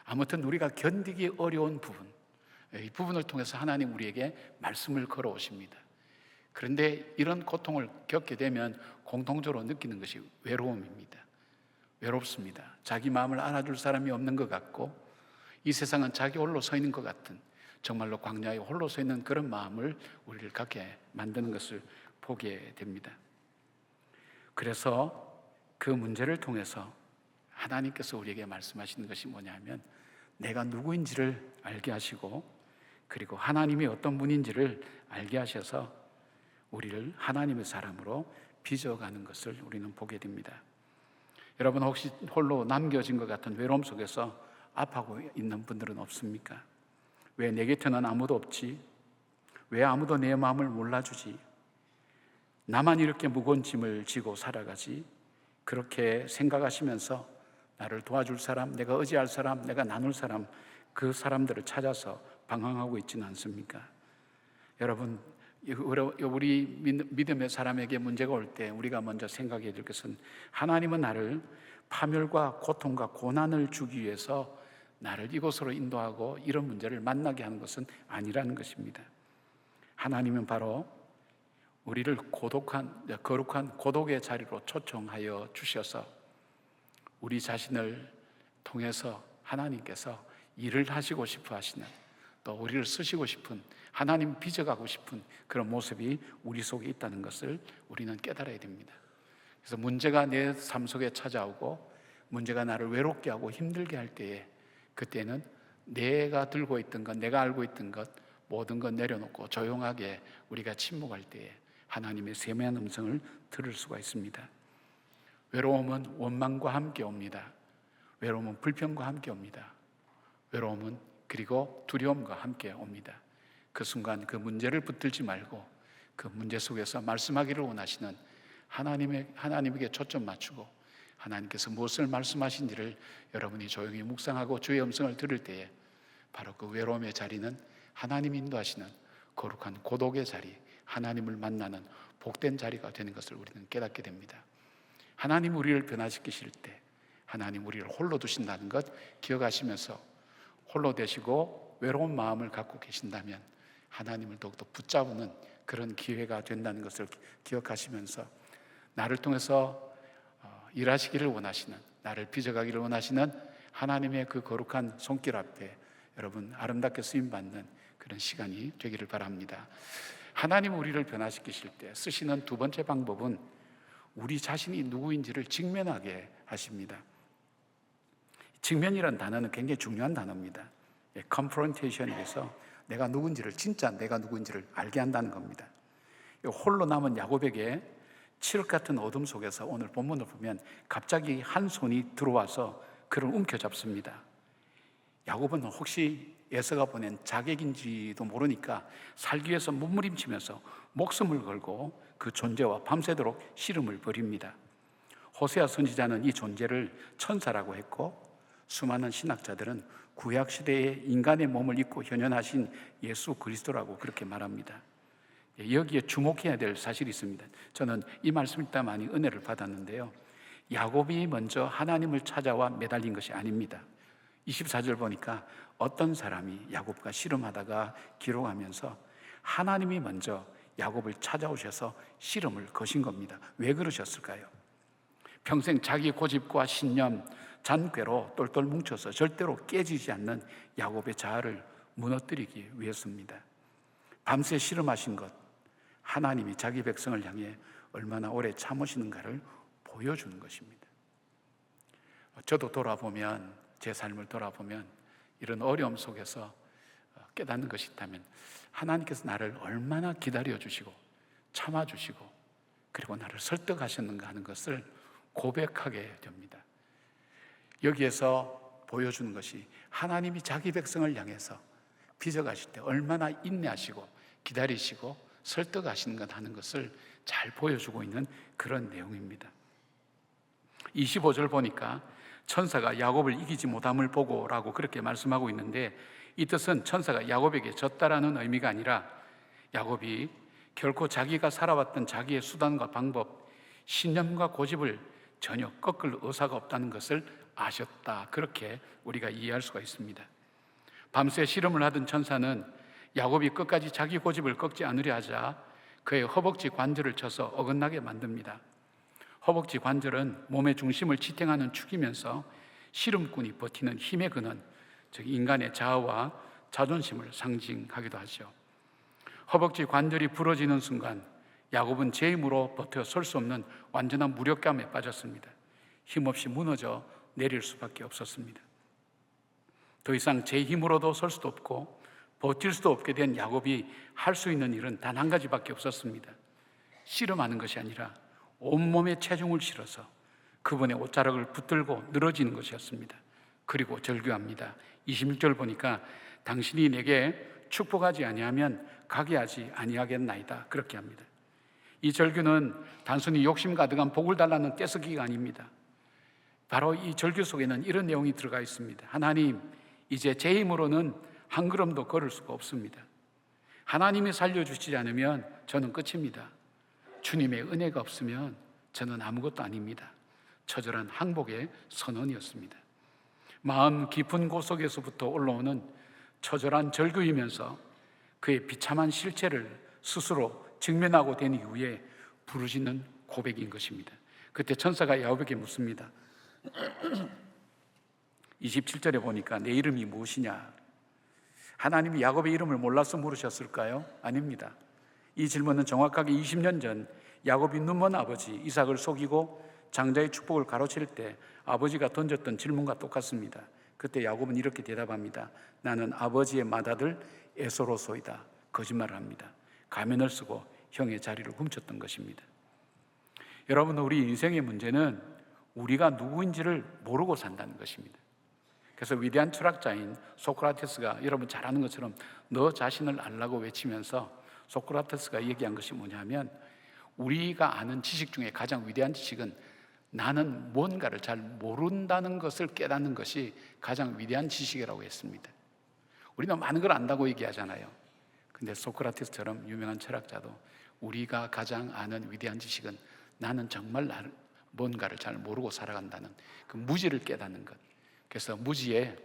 아무튼 우리가 견디기 어려운 부분, 이 부분을 통해서 하나님 우리에게 말씀을 걸어오십니다. 그런데 이런 고통을 겪게 되면 공통적으로 느끼는 것이 외로움입니다. 외롭습니다. 자기 마음을 알아줄 사람이 없는 것 같고, 이 세상은 자기 홀로 서 있는 것 같은, 정말로 광야에 홀로 서 있는 그런 마음을 우리를 갖게 만드는 것을 보게 됩니다. 그래서 그 문제를 통해서 하나님께서 우리에게 말씀하시는 것이 뭐냐면, 내가 누구인지를 알게 하시고, 그리고 하나님이 어떤 분인지를 알게 하셔서 우리를 하나님의 사람으로 빚어가는 것을 우리는 보게 됩니다. 여러분, 혹시 홀로 남겨진 것 같은 외로움 속에서 아파하고 있는 분들은 없습니까? 왜 내 곁에는 아무도 없지? 왜 아무도 내 마음을 몰라주지? 나만 이렇게 무거운 짐을 지고 살아가지? 그렇게 생각하시면서 나를 도와줄 사람, 내가 의지할 사람, 내가 나눌 사람, 그 사람들을 찾아서 방황하고 있지는 않습니까? 여러분, 우리 믿음의 사람에게 문제가 올 때 우리가 먼저 생각해야 될 것은, 하나님은 나를 파멸과 고통과 고난을 주기 위해서 나를 이곳으로 인도하고 이런 문제를 만나게 하는 것은 아니라는 것입니다. 하나님은 바로 우리를 거룩한 고독의 자리로 초청하여 주셔서 우리 자신을 통해서 하나님께서 일을 하시고 싶어 하시는, 또 우리를 쓰시고 싶은, 하나님 빚어가고 싶은 그런 모습이 우리 속에 있다는 것을 우리는 깨달아야 됩니다. 그래서 문제가 내 삶 속에 찾아오고 문제가 나를 외롭게 하고 힘들게 할 때에, 그때는 내가 들고 있던 것, 내가 알고 있던 것, 모든 것 내려놓고 조용하게 우리가 침묵할 때에 하나님의 세미한 음성을 들을 수가 있습니다. 외로움은 원망과 함께 옵니다. 외로움은 불평과 함께 옵니다. 외로움은 그리고 두려움과 함께 옵니다. 그 순간 그 문제를 붙들지 말고 그 문제 속에서 말씀하기를 원하시는 하나님에게 초점 맞추고, 하나님께서 무엇을 말씀하신지를 여러분이 조용히 묵상하고 주의 음성을 들을 때에 바로 그 외로움의 자리는 하나님이 인도하시는 거룩한 고독의 자리, 하나님을 만나는 복된 자리가 되는 것을 우리는 깨닫게 됩니다. 하나님 우리를 변화시키실 때 하나님 우리를 홀로 두신다는 것 기억하시면서, 홀로 되시고 외로운 마음을 갖고 계신다면 하나님을 더욱더 붙잡는 그런 기회가 된다는 것을 기억하시면서, 나를 통해서 일하시기를 원하시는, 나를 빚어가기를 원하시는 하나님의 그 거룩한 손길 앞에 여러분 아름답게 쓰임받는 그런 시간이 되기를 바랍니다. 하나님 우리를 변화시키실 때 쓰시는 두 번째 방법은 우리 자신이 누구인지를 직면하게 하십니다. 직면이라는 단어는 굉장히 중요한 단어입니다. confrontation에서 내가 누군지를, 진짜 내가 누군지를 알게 한다는 겁니다. 홀로 남은 야곱에게 칠흑 같은 어둠 속에서 오늘 본문을 보면 갑자기 한 손이 들어와서 그를 움켜잡습니다. 야곱은 혹시 에서가 보낸 자객인지도 모르니까 살기 위해서 몸부림치면서 목숨을 걸고 그 존재와 밤새도록 씨름을 벌입니다. 호세아 선지자는 이 존재를 천사라고 했고, 수많은 신학자들은 구약시대에 인간의 몸을 입고 현현하신 예수 그리스도라고 그렇게 말합니다. 여기에 주목해야 될 사실이 있습니다. 저는 이 말씀 읽다 많이 은혜를 받았는데요, 야곱이 먼저 하나님을 찾아와 매달린 것이 아닙니다. 24절 보니까 어떤 사람이 야곱과 씨름하다가 기록하면서 하나님이 먼저 야곱을 찾아오셔서 씨름을 거신 겁니다. 왜 그러셨을까요? 평생 자기 고집과 신념, 잔꾀로 똘똘 뭉쳐서 절대로 깨지지 않는 야곱의 자아를 무너뜨리기 위해서입니다. 밤새 씨름하신 것, 하나님이 자기 백성을 향해 얼마나 오래 참으시는가를 보여주는 것입니다. 저도 돌아보면, 제 삶을 돌아보면 이런 어려움 속에서 깨닫는 것이 있다면 하나님께서 나를 얼마나 기다려주시고 참아주시고 그리고 나를 설득하셨는가 하는 것을 고백하게 됩니다. 여기에서 보여주는 것이 하나님이 자기 백성을 향해서 빚어가실 때 얼마나 인내하시고 기다리시고 설득하시는가 하는 것을 잘 보여주고 있는 그런 내용입니다. 25절 보니까 천사가 야곱을 이기지 못함을 보고 라고 그렇게 말씀하고 있는데, 이 뜻은 천사가 야곱에게 졌다라는 의미가 아니라 야곱이 결코 자기가 살아왔던 자기의 수단과 방법, 신념과 고집을 전혀 꺾을 의사가 없다는 것을 아셨다, 그렇게 우리가 이해할 수가 있습니다. 밤새 씨름을 하던 천사는 야곱이 끝까지 자기 고집을 꺾지 않으려 하자 그의 허벅지 관절을 쳐서 어긋나게 만듭니다. 허벅지 관절은 몸의 중심을 지탱하는 축이면서 씨름꾼이 버티는 힘의 근원, 즉 인간의 자아와 자존심을 상징하기도 하죠. 허벅지 관절이 부러지는 순간 야곱은 제 힘으로 버텨 설 수 없는 완전한 무력감에 빠졌습니다. 힘없이 무너져 내릴 수밖에 없었습니다. 더 이상 제 힘으로도 설 수도 없고 버틸 수도 없게 된 야곱이 할 수 있는 일은 단 한 가지밖에 없었습니다. 씨름하는 것이 아니라 온몸에 체중을 실어서 그분의 옷자락을 붙들고 늘어지는 것이었습니다. 그리고 절규합니다. 26절 보니까 당신이 내게 축복하지 아니하면 가게 하지 아니하겠나이다, 그렇게 합니다. 이 절규는 단순히 욕심 가득한 복을 달라는 떼쓰기가 아닙니다. 바로 이 절규 속에는 이런 내용이 들어가 있습니다. 하나님, 이제 제 힘으로는 한 걸음도 걸을 수가 없습니다. 하나님이 살려주시지 않으면 저는 끝입니다. 주님의 은혜가 없으면 저는 아무것도 아닙니다. 처절한 항복의 선언이었습니다. 마음 깊은 곳 속에서부터 올라오는 처절한 절규이면서 그의 비참한 실체를 스스로 직면하고 된 이후에 부르짖는 고백인 것입니다. 그때 천사가 야곱에게 묻습니다. 27절에 보니까 내 이름이 무엇이냐? 하나님이 야곱의 이름을 몰라서 물으셨을까요? 아닙니다. 이 질문은 정확하게 20년 전 야곱이 눈먼 아버지 이삭을 속이고 장자의 축복을 가로챌 때 아버지가 던졌던 질문과 똑같습니다. 그때 야곱은 이렇게 대답합니다. 나는 아버지의 맏아들 에서로소이다. 거짓말을 합니다. 가면을 쓰고 형의 자리를 훔쳤던 것입니다. 여러분, 우리 인생의 문제는 우리가 누구인지를 모르고 산다는 것입니다. 그래서 위대한 철학자인 소크라테스가 여러분 잘 아는 것처럼 너 자신을 알라고 외치면서 소크라테스가 얘기한 것이 뭐냐면, 우리가 아는 지식 중에 가장 위대한 지식은 나는 뭔가를 잘 모른다는 것을 깨닫는 것이 가장 위대한 지식이라고 했습니다. 우리는 많은 걸 안다고 얘기하잖아요. 근데 소크라테스처럼 유명한 철학자도 우리가 가장 아는 위대한 지식은 나는 정말 뭔가를 잘 모르고 살아간다는 그 무지를 깨닫는 것. 그래서 무지의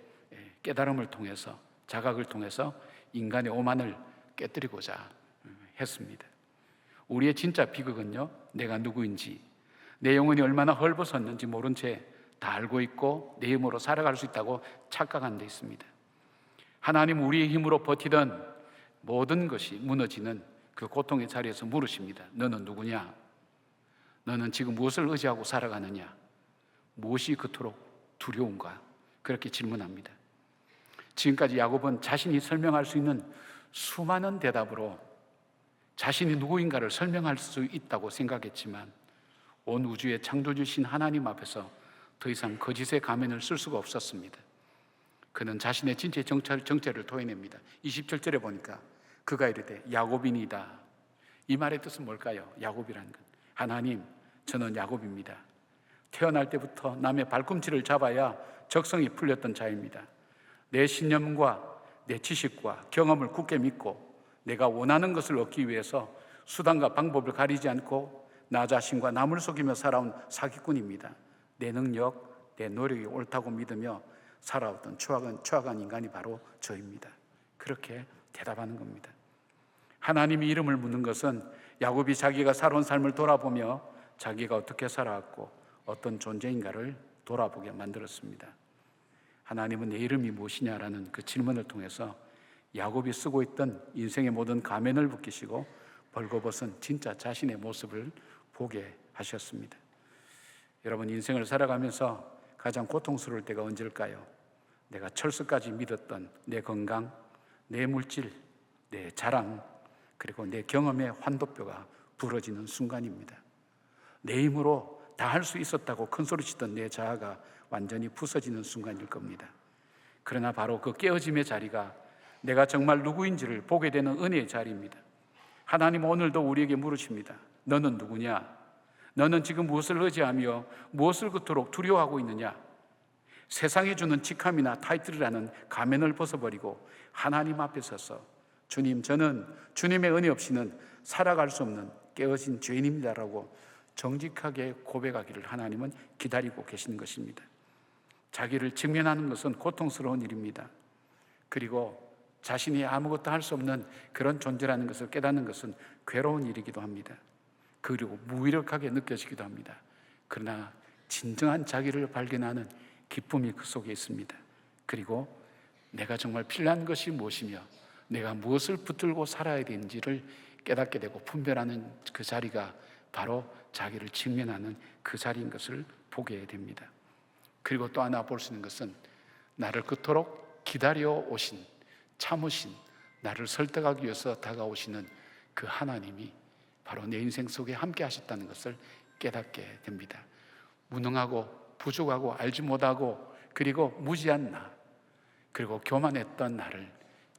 깨달음을 통해서, 자각을 통해서 인간의 오만을 깨뜨리고자 했습니다. 우리의 진짜 비극은요, 내가 누구인지, 내 영혼이 얼마나 헐벗었는지 모른 채 다 알고 있고 내 힘으로 살아갈 수 있다고 착각한 데 있습니다. 하나님 우리의 힘으로 버티던 모든 것이 무너지는 그 고통의 자리에서 물으십니다. 너는 누구냐? 너는 지금 무엇을 의지하고 살아가느냐? 무엇이 그토록 두려운가? 그렇게 질문합니다. 지금까지 야곱은 자신이 설명할 수 있는 수많은 대답으로 자신이 누구인가를 설명할 수 있다고 생각했지만 온 우주의 창조주신 하나님 앞에서 더 이상 거짓의 가면을 쓸 수가 없었습니다. 그는 자신의 진짜 정체를 토해냅니다. 27절에 보니까 그가 이르되 야곱이니이다. 이 말의 뜻은 뭘까요? 야곱이라는 것. 하나님, 저는 야곱입니다. 태어날 때부터 남의 발꿈치를 잡아야 적성이 풀렸던 자입니다. 내 신념과 내 지식과 경험을 굳게 믿고 내가 원하는 것을 얻기 위해서 수단과 방법을 가리지 않고 나 자신과 남을 속이며 살아온 사기꾼입니다. 내 능력, 내 노력이 옳다고 믿으며 살아왔던 추악한 인간이 바로 저입니다. 그렇게 대답하는 겁니다. 하나님이 이름을 묻는 것은 야곱이 자기가 살아온 삶을 돌아보며 자기가 어떻게 살아왔고 어떤 존재인가를 돌아보게 만들었습니다. 하나님은 내 이름이 무엇이냐라는 그 질문을 통해서 야곱이 쓰고 있던 인생의 모든 가면을 벗기시고 벌거벗은 진짜 자신의 모습을 보게 하셨습니다. 여러분, 인생을 살아가면서 가장 고통스러울 때가 언제일까요? 내가 철수까지 믿었던 내 건강, 내 물질, 내 자랑, 그리고 내 경험의 환도뼈가 부러지는 순간입니다. 내 힘으로 다 할 수 있었다고 큰소리치던 내 자아가 완전히 부서지는 순간일 겁니다. 그러나 바로 그 깨어짐의 자리가 내가 정말 누구인지를 보게 되는 은혜의 자리입니다. 하나님은 오늘도 우리에게 물으십니다. 너는 누구냐? 너는 지금 무엇을 의지하며 무엇을 그토록 두려워하고 있느냐? 세상이 주는 직함이나 타이틀이라는 가면을 벗어버리고 하나님 앞에 서서 주님, 저는 주님의 은혜 없이는 살아갈 수 없는 깨어진 죄인입니다라고 정직하게 고백하기를 하나님은 기다리고 계시는 것입니다. 자기를 직면하는 것은 고통스러운 일입니다. 그리고 자신이 아무것도 할 수 없는 그런 존재라는 것을 깨닫는 것은 괴로운 일이기도 합니다. 그리고 무기력하게 느껴지기도 합니다. 그러나 진정한 자기를 발견하는 기쁨이 그 속에 있습니다. 그리고 내가 정말 필요한 것이 무엇이며 내가 무엇을 붙들고 살아야 되는지를 깨닫게 되고 분별하는 그 자리가 바로 자기를 직면하는 그 자리인 것을 보게 됩니다. 그리고 또 하나 볼 수 있는 것은 나를 그토록 기다려 오신, 참으신, 나를 설득하기 위해서 다가오시는 그 하나님이 바로 내 인생 속에 함께 하셨다는 것을 깨닫게 됩니다. 무능하고 부족하고 알지 못하고 그리고 무지한 나, 그리고 교만했던 나를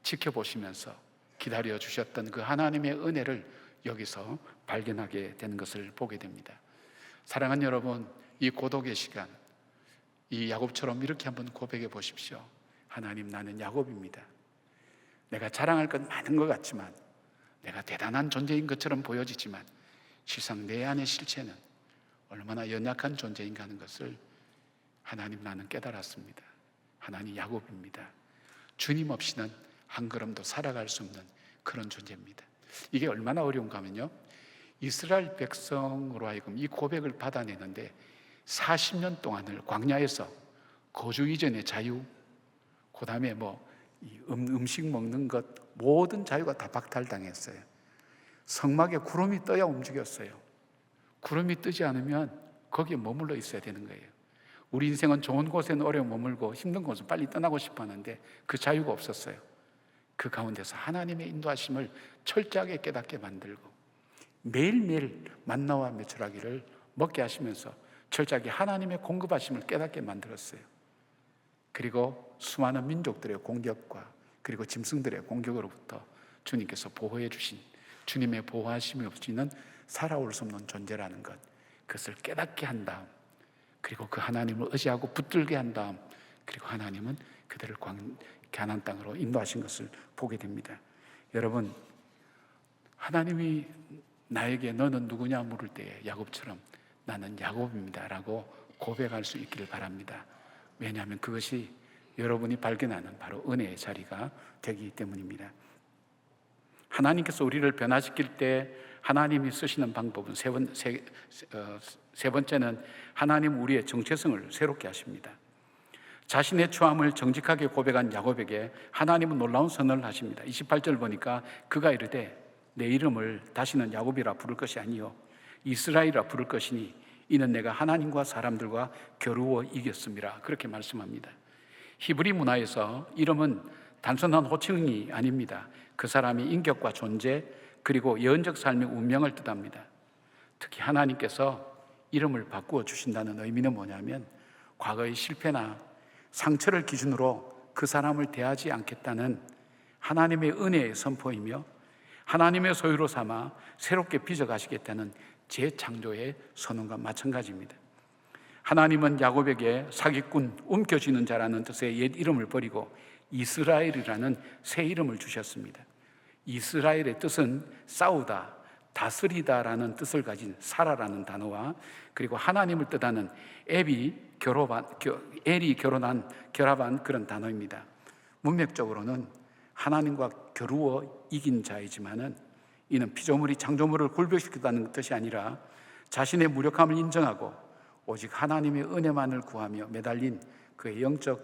지켜보시면서 기다려 주셨던 그 하나님의 은혜를 여기서 발견하게 되는 것을 보게 됩니다. 사랑하는 여러분, 이 고독의 시간, 이 야곱처럼 이렇게 한번 고백해 보십시오. 하나님, 나는 야곱입니다. 내가 자랑할 건 많은 것 같지만, 내가 대단한 존재인 것처럼 보여지지만 실상 내 안의 실체는 얼마나 연약한 존재인가 하는 것을 하나님, 나는 깨달았습니다. 하나님, 야곱입니다. 주님 없이는 한 걸음도 살아갈 수 없는 그런 존재입니다. 이게 얼마나 어려운가 하면요, 이스라엘 백성으로 하여금 이 고백을 받아내는데 40년 동안을 광야에서 거주 이전의 자유, 그 다음에 음식 먹는 것, 모든 자유가 다 박탈당했어요. 성막에 구름이 떠야 움직였어요. 구름이 뜨지 않으면 거기에 머물러 있어야 되는 거예요. 우리 인생은 좋은 곳에는 오래 머물고 힘든 곳은 빨리 떠나고 싶어 하는데 그 자유가 없었어요. 그 가운데서 하나님의 인도하심을 철저하게 깨닫게 만들고 매일매일 만나와 메추라기를 먹게 하시면서 철저하게 하나님의 공급하심을 깨닫게 만들었어요. 그리고 수많은 민족들의 공격과 그리고 짐승들의 공격으로부터 주님께서 보호해 주신, 주님의 보호하심이 없이는 살아올 수 없는 존재라는 것, 그것을 깨닫게 한 다음, 그리고 그 하나님을 의지하고 붙들게 한 다음, 그리고 하나님은 그들을 가나안 땅으로 인도하신 것을 보게 됩니다. 여러분, 하나님이 나에게 너는 누구냐 물을 때에 야곱처럼 나는 야곱입니다 라고 고백할 수 있기를 바랍니다. 왜냐하면 그것이 여러분이 발견하는 바로 은혜의 자리가 되기 때문입니다. 하나님께서 우리를 변화시킬 때 하나님이 쓰시는 방법은 세 번째는 하나님 우리의 정체성을 새롭게 하십니다. 자신의 처함을 정직하게 고백한 야곱에게 하나님은 놀라운 선언을 하십니다. 28절 보니까 그가 이르되 내 이름을 다시는 야곱이라 부를 것이 아니요 이스라엘이라 부를 것이니 이는 내가 하나님과 사람들과 겨루어 이겼음이라. 그렇게 말씀합니다. 히브리 문화에서 이름은 단순한 호칭이 아닙니다. 그 사람의 인격과 존재 그리고 예언적 삶의 운명을 뜻합니다. 특히 하나님께서 이름을 바꾸어 주신다는 의미는 뭐냐면 과거의 실패나 상처를 기준으로 그 사람을 대하지 않겠다는 하나님의 은혜의 선포이며 하나님의 소유로 삼아 새롭게 빚어가시겠다는 재창조의 선언과 마찬가지입니다. 하나님은 야곱에게 사기꾼, 움켜쥐는 자라는 뜻의 옛 이름을 버리고 이스라엘이라는 새 이름을 주셨습니다. 이스라엘의 뜻은 싸우다, 다스리다라는 뜻을 가진 사라라는 단어와 그리고 하나님을 뜻하는 엘이 결합한 그런 단어입니다. 문맥적으로는 하나님과 겨루어 이긴 자이지만은 이는 피조물이 창조물을 굴복시켰다는 뜻이 아니라 자신의 무력함을 인정하고 오직 하나님의 은혜만을 구하며 매달린 그의 영적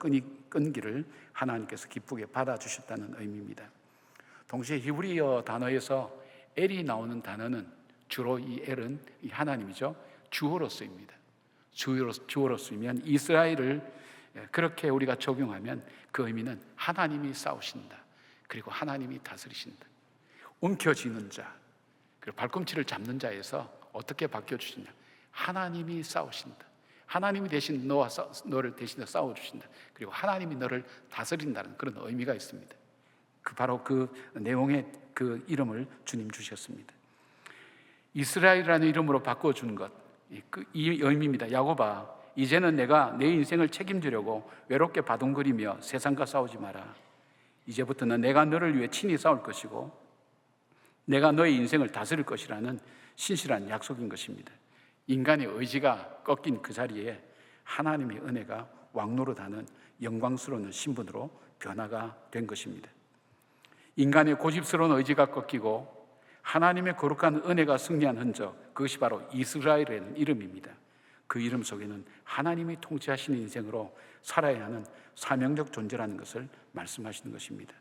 끈기를 하나님께서 기쁘게 받아주셨다는 의미입니다. 동시에 히브리어 단어에서 엘이 나오는 단어는 주로 이 엘은 이 하나님이죠. 주어로 쓰입니다. 주어로 쓰이면 이스라엘을 그렇게 우리가 적용하면 그 의미는 하나님이 싸우신다. 그리고 하나님이 다스리신다. 움켜쥐는 자, 그리고 발꿈치를 잡는 자에서 어떻게 바뀌어주시냐. 하나님이 싸우신다. 하나님이 대신 너를 대신해 싸워주신다. 그리고 하나님이 너를 다스린다는 그런 의미가 있습니다. 바로 그 내용의 그 이름을 주님 주셨습니다. 이스라엘이라는 이름으로 바꿔주는 것, 이 의미입니다. 야곱아, 이제는 내가 내 인생을 책임지려고 외롭게 바둥거리며 세상과 싸우지 마라. 이제부터는 내가 너를 위해 친히 싸울 것이고 내가 너의 인생을 다스릴 것이라는 신실한 약속인 것입니다. 인간의 의지가 꺾인 그 자리에 하나님의 은혜가 왕노릇하는 영광스러운 신분으로 변화가 된 것입니다. 인간의 고집스러운 의지가 꺾이고 하나님의 거룩한 은혜가 승리한 흔적, 그것이 바로 이스라엘이라는 이름입니다. 그 이름 속에는 하나님이 통치하시는 인생으로 살아야 하는 사명적 존재라는 것을 말씀하시는 것입니다.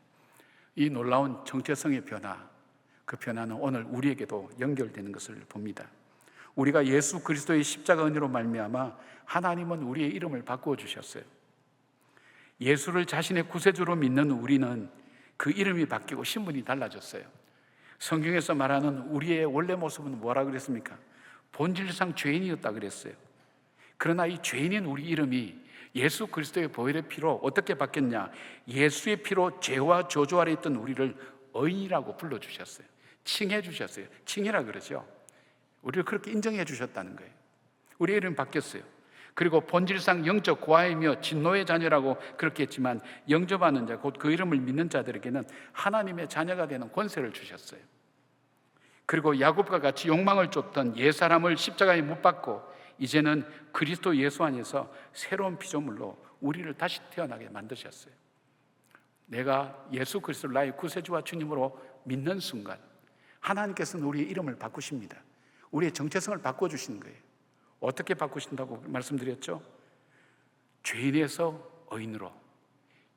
이 놀라운 정체성의 변화, 그 변화는 오늘 우리에게도 연결되는 것을 봅니다. 우리가 예수 그리스도의 십자가 은혜로 말미암아 하나님은 우리의 이름을 바꾸어 주셨어요. 예수를 자신의 구세주로 믿는 우리는 그 이름이 바뀌고 신분이 달라졌어요. 성경에서 말하는 우리의 원래 모습은 뭐라 그랬습니까? 본질상 죄인이었다 그랬어요. 그러나 이 죄인인 우리 이름이 예수 그리스도의 보혈의 피로 어떻게 바뀌었냐? 예수의 피로 죄와 저주 아래 있던 우리를 의인이라고 불러주셨어요. 칭해 주셨어요. 칭이라 그러죠. 우리를 그렇게 인정해 주셨다는 거예요. 우리의 이름이 바뀌었어요. 그리고 본질상 영적 고아이며 진노의 자녀라고 그렇게 했지만 영접하는 자, 곧 그 이름을 믿는 자들에게는 하나님의 자녀가 되는 권세를 주셨어요. 그리고 야곱과 같이 욕망을 쫓던 옛사람을 십자가에 못 박고 이제는 그리스도 예수 안에서 새로운 피조물로 우리를 다시 태어나게 만드셨어요. 내가 예수 그리스도를 나의 구세주와 주님으로 믿는 순간 하나님께서는 우리의 이름을 바꾸십니다. 우리의 정체성을 바꿔주시는 거예요. 어떻게 바꾸신다고 말씀드렸죠? 죄인에서 의인으로,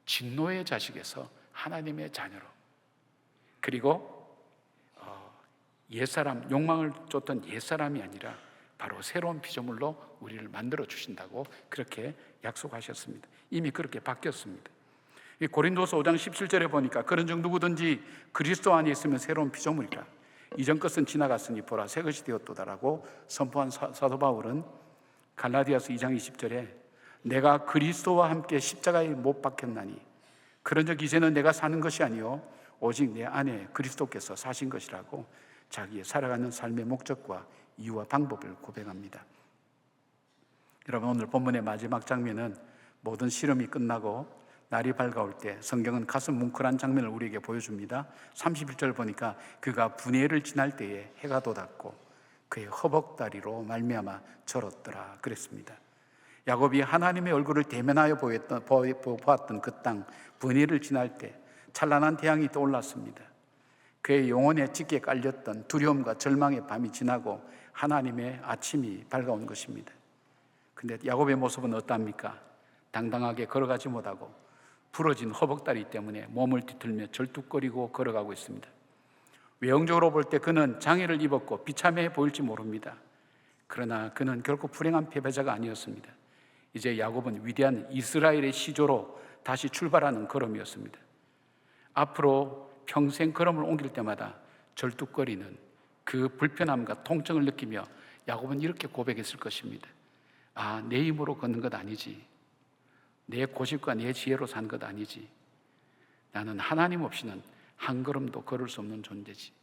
진노의 자식에서 하나님의 자녀로, 그리고 옛사람, 욕망을 쫓던 옛사람이 아니라 바로 새로운 피조물로 우리를 만들어 주신다고 그렇게 약속하셨습니다. 이미 그렇게 바뀌었습니다. 고린도서 5장 17절에 보니까 그런즉 누구든지 그리스도 안에 있으면 새로운 피조물이라. 이전 것은 지나갔으니 보라 새 것이 되었도다라고 선포한 사도 바울은 갈라디아서 2장 20절에 내가 그리스도와 함께 십자가에 못 박혔나니 그런즉 이제는 내가 사는 것이 아니요 오직 내 안에 그리스도께서 사신 것이라고 자기의 살아가는 삶의 목적과 이유와 방법을 고백합니다. 여러분, 오늘 본문의 마지막 장면은 모든 실험이 끝나고 날이 밝아올 때 성경은 가슴 뭉클한 장면을 우리에게 보여줍니다. 31절 보니까 그가 분해를 지날 때에 해가 돋았고 그의 허벅다리로 말미암아 절었더라 그랬습니다. 야곱이 하나님의 얼굴을 대면하여 보았던 그 땅 분해를 지날 때 찬란한 태양이 떠올랐습니다. 그의 영혼에 짙게 깔렸던 두려움과 절망의 밤이 지나고 하나님의 아침이 밝아온 것입니다. 근데 야곱의 모습은 어떠합니까? 당당하게 걸어가지 못하고 부러진 허벅다리 때문에 몸을 뒤틀며 절뚝거리고 걸어가고 있습니다. 외형적으로 볼 때 그는 장애를 입었고 비참해 보일지 모릅니다. 그러나 그는 결코 불행한 패배자가 아니었습니다. 이제 야곱은 위대한 이스라엘의 시조로 다시 출발하는 걸음이었습니다. 앞으로 평생 걸음을 옮길 때마다 절뚝거리는 그 불편함과 통증을 느끼며 야곱은 이렇게 고백했을 것입니다. 아, 내 힘으로 걷는 것 아니지. 내 고집과 내 지혜로 산 것 아니지. 나는 하나님 없이는 한 걸음도 걸을 수 없는 존재지.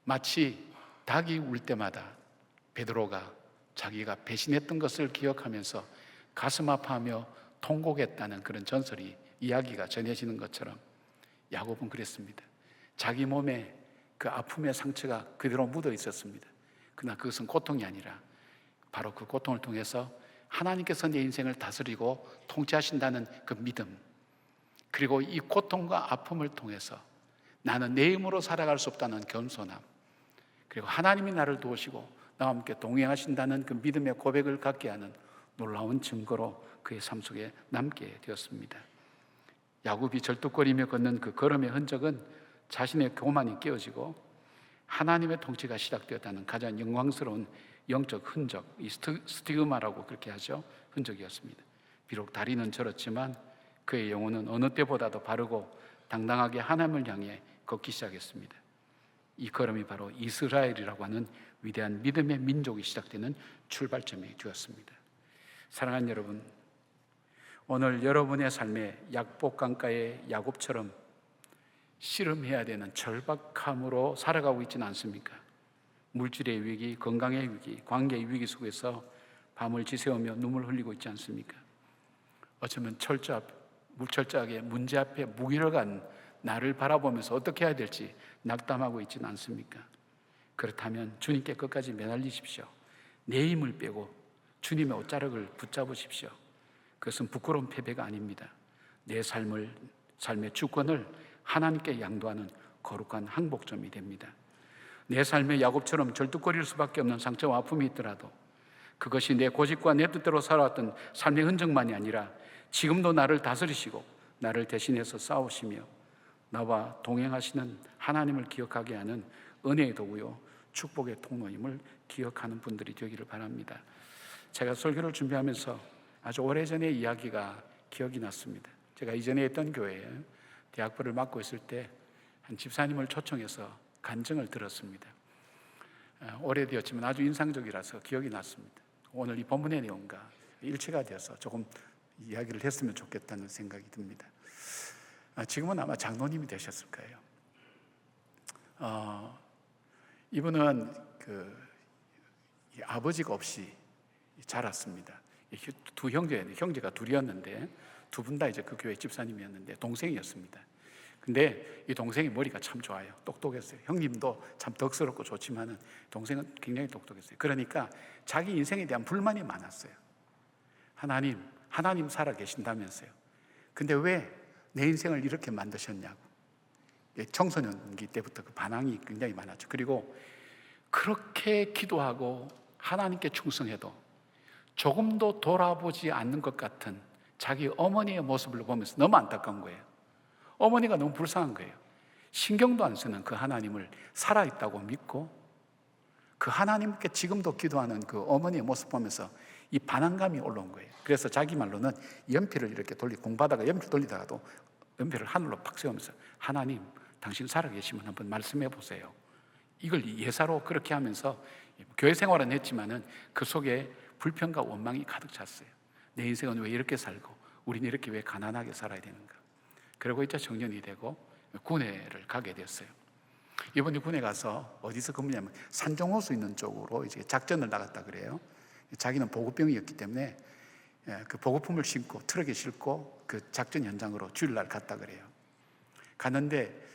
마치 닭이 울 때마다 베드로가 자기가 배신했던 것을 기억하면서 가슴 아파하며 통곡했다는 그런 전설이, 이야기가 전해지는 것처럼 야곱은 그랬습니다. 자기 몸에 그 아픔의 상처가 그대로 묻어 있었습니다. 그러나 그것은 고통이 아니라 바로 그 고통을 통해서 하나님께서 내 인생을 다스리고 통치하신다는 그 믿음, 그리고 이 고통과 아픔을 통해서 나는 내 힘으로 살아갈 수 없다는 겸손함, 그리고 하나님이 나를 도우시고 나와 함께 동행하신다는 그 믿음의 고백을 갖게 하는 놀라운 증거로 그의 삶 속에 남게 되었습니다. 야곱이 절뚝거리며 걷는 그 걸음의 흔적은 자신의 교만이 깨어지고 하나님의 통치가 시작되었다는 가장 영광스러운 영적 흔적, 이 스티그마라고 그렇게 하죠. 흔적이었습니다. 비록 다리는 절었지만 그의 영혼은 어느 때보다도 바르고 당당하게 하나님을 향해 걷기 시작했습니다. 이 걸음이 바로 이스라엘이라고 하는 위대한 믿음의 민족이 시작되는 출발점이 되었습니다. 사랑하는 여러분, 오늘 여러분의 삶에 약복강가의 야곱처럼 씨름해야 되는 절박함으로 살아가고 있지는 않습니까? 물질의 위기, 건강의 위기, 관계의 위기 속에서 밤을 지새우며 눈물 흘리고 있지 않습니까? 어쩌면 물철저하게 문제 앞에 무기력한 나를 바라보면서 어떻게 해야 될지 낙담하고 있지는 않습니까? 그렇다면 주님께 끝까지 매달리십시오. 내 힘을 빼고 주님의 옷자락을 붙잡으십시오. 그것은 부끄러운 패배가 아닙니다. 내 삶의 주권을 하나님께 양도하는 거룩한 항복점이 됩니다. 내 삶의 야곱처럼 절뚝거릴 수밖에 없는 상처와 아픔이 있더라도 그것이 내 고집과 내 뜻대로 살아왔던 삶의 흔적만이 아니라 지금도 나를 다스리시고 나를 대신해서 싸우시며 나와 동행하시는 하나님을 기억하게 하는 은혜의 도구요 축복의 통로임을 기억하는 분들이 되기를 바랍니다. 제가 설교를 준비하면서 아주 오래전의 이야기가 기억이 났습니다. 제가 이전에 했던 교회에 대학부를 맡고 있을 때 한 집사님을 초청해서 간증을 들었습니다. 오래되었지만 아주 인상적이라서 기억이 났습니다. 오늘 이 본문의 내용과 일치가 되어서 조금 이야기를 했으면 좋겠다는 생각이 듭니다. 지금은 아마 장로님이 되셨을 거예요. 이분은 아버지가 없이 자랐습니다. 두 형제가 둘이었는데 두 분 다 이제 그 교회 집사님이었는데 동생이었습니다. 근데 이 동생이 머리가 참 좋아요. 똑똑했어요. 형님도 참 덕스럽고 좋지만은 동생은 굉장히 똑똑했어요. 그러니까 자기 인생에 대한 불만이 많았어요. 하나님 살아 계신다면서요. 근데 왜 내 인생을 이렇게 만드셨냐고. 청소년기 때부터 그 반항이 굉장히 많았죠. 그리고 그렇게 기도하고 하나님께 충성해도 조금도 돌아보지 않는 것 같은 자기 어머니의 모습을 보면서 너무 안타까운 거예요. 어머니가 너무 불쌍한 거예요. 신경도 안 쓰는 그 하나님을 살아있다고 믿고 그 하나님께 지금도 기도하는 그 어머니의 모습 보면서 이 반항감이 올라온 거예요. 그래서 자기 말로는 연필을 이렇게 공부하다가 연필 돌리다가도 연필을 하늘로 팍 세우면서 하나님, 당신 살아계시면 한번 말씀해 보세요. 이걸 예사로 그렇게 하면서 교회 생활은 했지만은 그 속에 불평과 원망이 가득 찼어요. 내 인생은 왜 이렇게 살고 우리는 이렇게 왜 가난하게 살아야 되는가. 그리고 이제 정년이 되고 군회를 가게 됐어요. 이번에 군에 가서 어디서 근무냐면 산정호수 있는 쪽으로 이제 작전을 나갔다 그래요. 자기는 보급병이었기 때문에 그 보급품을 싣고 트럭에 싣고 그 작전 현장으로 주일날 갔다 그래요. 갔는데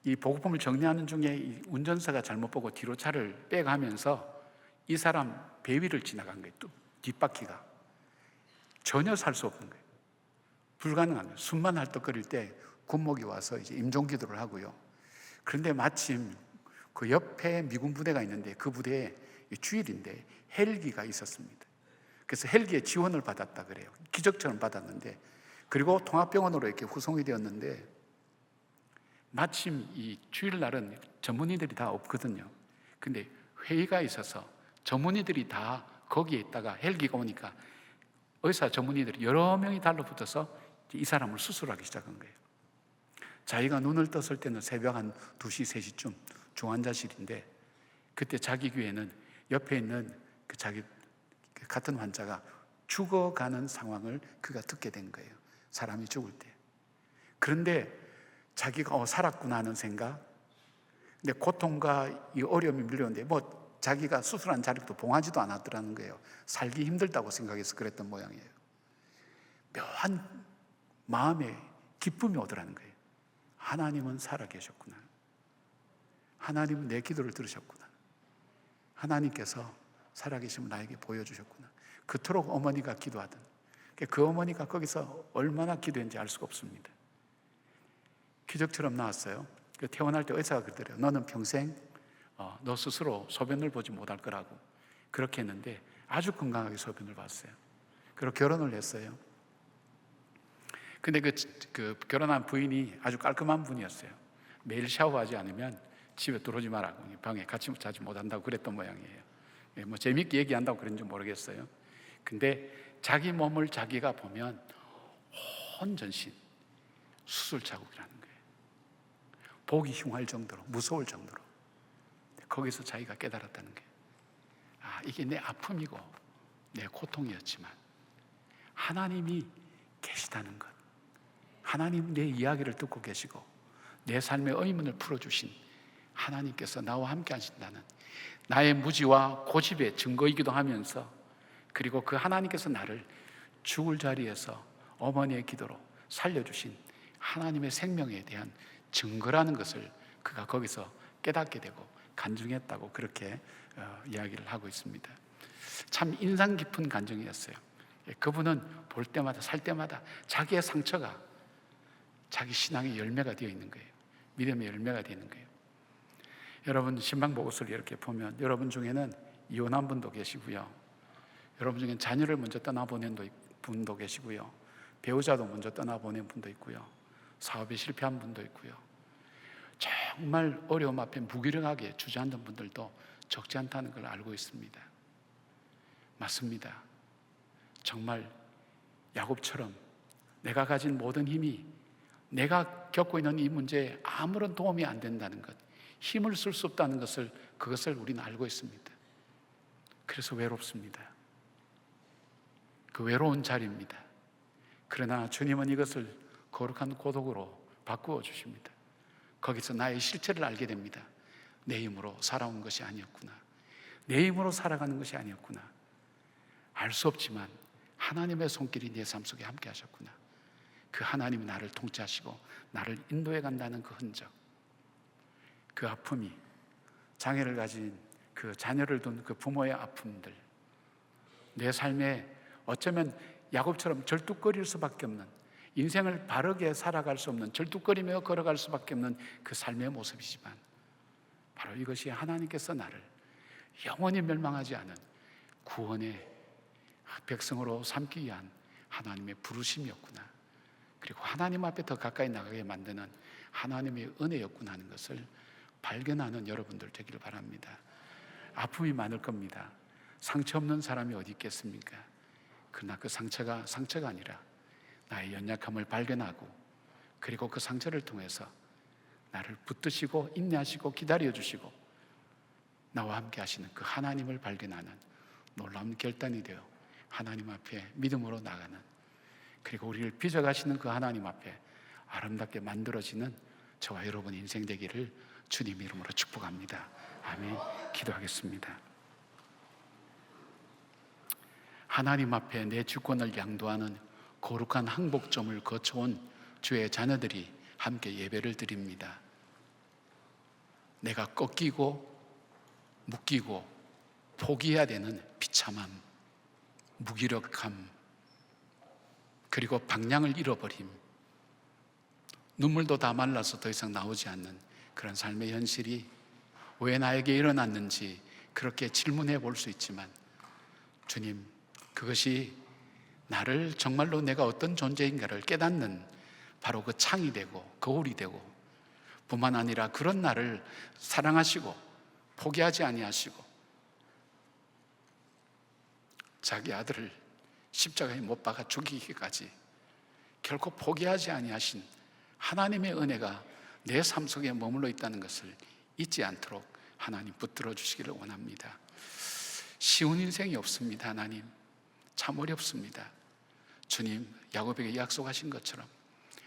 이 보급품을 정리하는 중에 이 운전사가 잘못 보고 뒤로 차를 빼가면서 이 사람 배 위를 지나간 거예요. 또 뒷바퀴가 전혀 살 수 없는 거예요. 불가능한 거예요. 숨만 헐떡거릴 때 군목이 와서 이제 임종기도를 하고요. 그런데 마침 그 옆에 미군 부대가 있는데 그 부대에 주일인데 헬기가 있었습니다. 그래서 헬기의 지원을 받았다 그래요. 기적처럼 받았는데, 그리고 통합병원으로 이렇게 후송이 되었는데, 마침 이 주일날은 전문의들이 다 없거든요. 근데 회의가 있어서 전문의들이 다 거기에 있다가 헬기가 오니까 의사 전문의들이 여러 명이 달라붙어서 이 사람을 수술하기 시작한 거예요. 자기가 눈을 떴을 때는 새벽 한 2시, 3시쯤 중환자실인데, 그때 자기 귀에는 옆에 있는 그 자기 같은 환자가 죽어가는 상황을 그가 듣게 된 거예요. 사람이 죽을 때. 그런데 자기가 살았구나 하는 생각, 근데 고통과 이 어려움이 밀려오는데 자기가 수술한 자리도 봉하지도 않았더라는 거예요. 살기 힘들다고 생각해서 그랬던 모양이에요. 묘한 마음에 기쁨이 오더라는 거예요. 하나님은 살아계셨구나. 하나님은 내 기도를 들으셨구나. 하나님께서 살아계심을 나에게 보여주셨구나. 그토록 어머니가 기도하던, 그 어머니가 거기서 얼마나 기도했는지 알 수가 없습니다. 기적처럼 나왔어요. 태어날 때 의사가 그러더래요. 너는 평생 너 스스로 소변을 보지 못할 거라고 그렇게 했는데 아주 건강하게 소변을 봤어요. 그리고 결혼을 했어요. 근데 그 결혼한 부인이 아주 깔끔한 분이었어요. 매일 샤워하지 않으면 집에 들어오지 말라고, 방에 같이 자지 못한다고 그랬던 모양이에요. 재밌게 얘기한다고 그런지 모르겠어요. 근데 자기 몸을 자기가 보면 온 전신 수술 자국이라는 거예요. 보기 흉할 정도로, 무서울 정도로. 거기서 자기가 깨달았다는 거예요. 이게 내 아픔이고 내 고통이었지만 하나님이 계시다는 것, 하나님 내 이야기를 듣고 계시고 내 삶의 의문을 풀어주신 하나님께서 나와 함께 하신다는 나의 무지와 고집의 증거이기도 하면서, 그리고 그 하나님께서 나를 죽을 자리에서 어머니의 기도로 살려주신 하나님의 생명에 대한 증거라는 것을 그가 거기서 깨닫게 되고 간증했다고 그렇게 이야기를 하고 있습니다. 참 인상 깊은 간증이었어요. 그분은 볼 때마다 살 때마다 자기의 상처가 자기 신앙의 열매가 되어 있는 거예요. 믿음의 열매가 되어 있는 거예요. 여러분 신방 보고서를 이렇게 보면 여러분 중에는 이혼한 분도 계시고요, 여러분 중에는 자녀를 먼저 떠나보낸 분도 계시고요, 배우자도 먼저 떠나보낸 분도 있고요, 사업에 실패한 분도 있고요, 정말 어려움 앞에 무기력하게 주저앉은 분들도 적지 않다는 걸 알고 있습니다. 맞습니다. 정말 야곱처럼 내가 가진 모든 힘이 내가 겪고 있는 이 문제에 아무런 도움이 안 된다는 것, 힘을 쓸 수 없다는 것을, 그것을 우리는 알고 있습니다. 그래서 외롭습니다. 그 외로운 자리입니다. 그러나 주님은 이것을 거룩한 고독으로 바꾸어 주십니다. 거기서 나의 실체를 알게 됩니다. 내 힘으로 살아온 것이 아니었구나, 내 힘으로 살아가는 것이 아니었구나. 알 수 없지만 하나님의 손길이 내 삶 속에 함께 하셨구나. 그 하나님이 나를 통치하시고 나를 인도해 간다는 그 흔적, 그 아픔이, 장애를 가진 그 자녀를 둔 그 부모의 아픔들, 내 삶에 어쩌면 야곱처럼 절뚝거릴 수밖에 없는, 인생을 바르게 살아갈 수 없는, 절뚝거리며 걸어갈 수밖에 없는 그 삶의 모습이지만 바로 이것이 하나님께서 나를 영원히 멸망하지 않은 구원의 백성으로 삼기 위한 하나님의 부르심이었구나, 그리고 하나님 앞에 더 가까이 나가게 만드는 하나님의 은혜였구나 하는 것을 발견하는 여러분들 되기를 바랍니다. 아픔이 많을 겁니다. 상처 없는 사람이 어디 있겠습니까? 그러나 그 상처가 아니라 나의 연약함을 발견하고, 그리고 그 상처를 통해서 나를 붙드시고 인내하시고 기다려주시고 나와 함께 하시는 그 하나님을 발견하는 놀라운 결단이 되어 하나님 앞에 믿음으로 나가는, 그리고 우리를 빚어가시는 그 하나님 앞에 아름답게 만들어지는 저와 여러분의 인생 되기를 주님 이름으로 축복합니다. 아멘. 기도하겠습니다. 하나님 앞에 내 주권을 양도하는 거룩한 항복점을 거쳐온 주의 자녀들이 함께 예배를 드립니다. 내가 꺾이고 묶이고 포기해야 되는 비참함, 무기력함, 그리고 방향을 잃어버림, 눈물도 다 말라서 더 이상 나오지 않는 그런 삶의 현실이 왜 나에게 일어났는지 그렇게 질문해 볼 수 있지만 주님, 그것이 나를 정말로 내가 어떤 존재인가를 깨닫는 바로 그 창이 되고 거울이 되고, 뿐만 아니라 그런 나를 사랑하시고 포기하지 아니하시고 자기 아들을 십자가에 못 박아 죽이기까지 결코 포기하지 아니하신 하나님의 은혜가 내 삶 속에 머물러 있다는 것을 잊지 않도록 하나님 붙들어 주시기를 원합니다. 쉬운 인생이 없습니다. 하나님, 참 어렵습니다. 주님, 야곱에게 약속하신 것처럼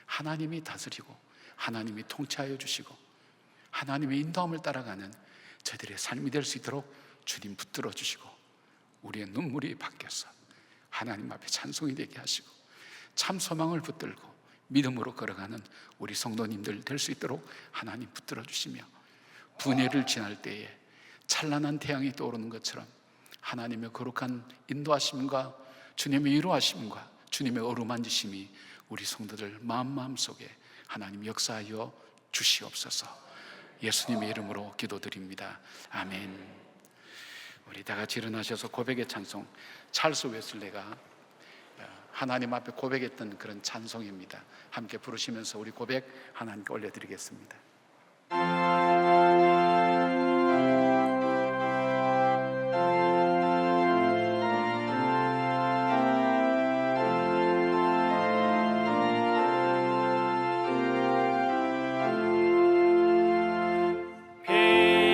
하나님이 다스리고 하나님이 통치하여 주시고 하나님의 인도함을 따라가는 저희들의 삶이 될 수 있도록 주님 붙들어 주시고, 우리의 눈물이 바뀌어서 하나님 앞에 찬송이 되게 하시고 참 소망을 붙들고 믿음으로 걸어가는 우리 성도님들 될 수 있도록 하나님 붙들어 주시며, 분해를 지날 때에 찬란한 태양이 떠오르는 것처럼 하나님의 거룩한 인도하심과 주님의 위로하심과 주님의 어루만지심이 우리 성도들 마음속에 하나님 역사하여 주시옵소서. 예수님의 이름으로 기도드립니다. 아멘. 우리 다 같이 일어나셔서 고백의 찬송, 찰스 웨슬레가 하나님 앞에 고백했던 그런 찬송입니다. 함께 부르시면서 우리 고백 하나님께 올려드리겠습니다.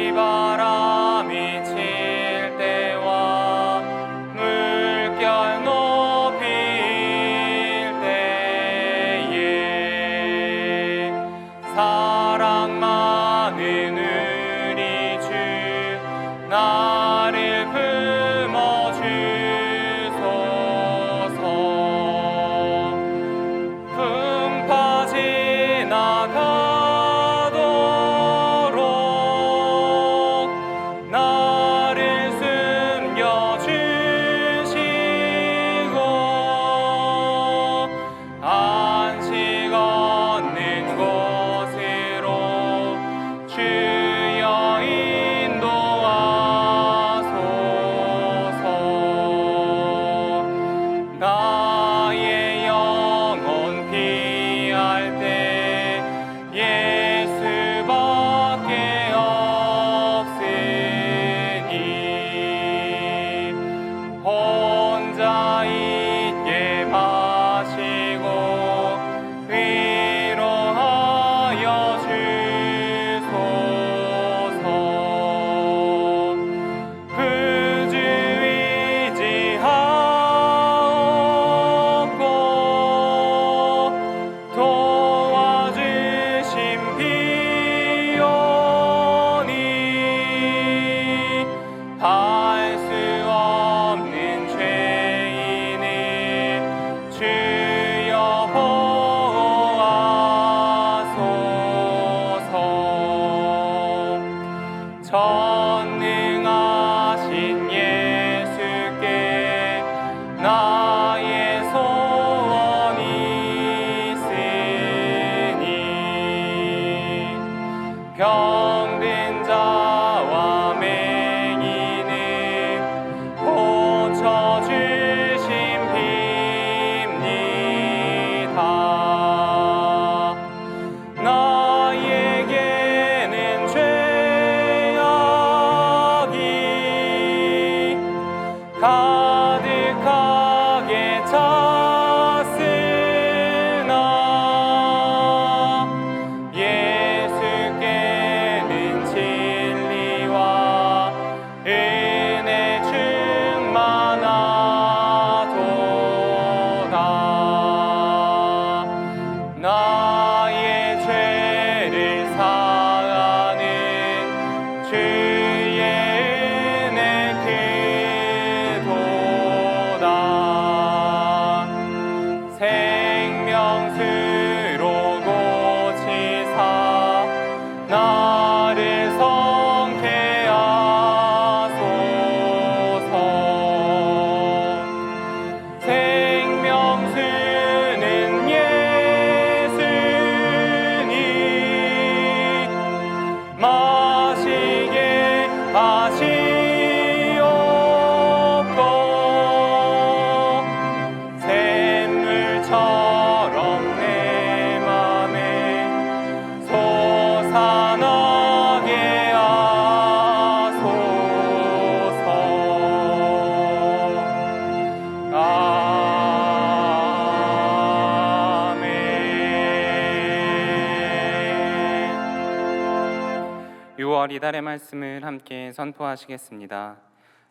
비바람이 칠 때와 물결 높일 때에 사랑만을 6월 이달의 말씀을 함께 선포하시겠습니다.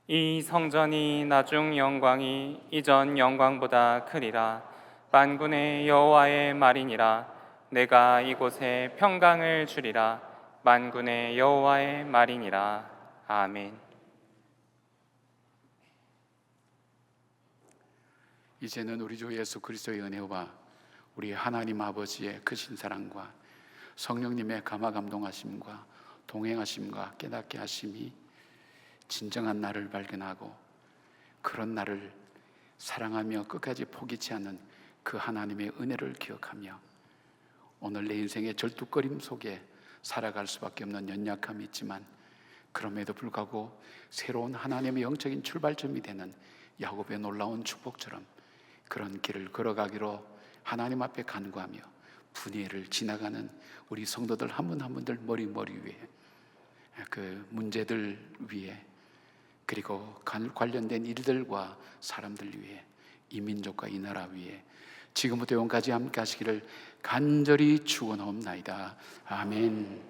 이 성전이 나중 영광이 이전 영광보다 크리라. 만군의 여호와의 말이니라. 내가 이곳에 평강을 주리라. 만군의 여호와의 말이니라. 아멘. 이제는 우리 주 예수 그리스도의 은혜와 우리 하나님 아버지의 크신 사랑과 성령님의 감화 감동하심과 동행하심과 깨닫게 하심이 진정한 나를 발견하고 그런 나를 사랑하며 끝까지 포기치 않는 그 하나님의 은혜를 기억하며 오늘 내 인생의 절뚝거림 속에 살아갈 수밖에 없는 연약함이 있지만 그럼에도 불구하고 새로운 하나님의 영적인 출발점이 되는 야곱의 놀라운 축복처럼 그런 길을 걸어가기로 하나님 앞에 간구하며 분야를 지나가는 우리 성도들 한 분 한 분들 머리 위에 그 문제들 위에 그리고 관련된 일들과 사람들 위에 이 민족과 이 나라 위에 지금부터 영까지 함께 하시기를 간절히 축원하옵나이다. 아멘.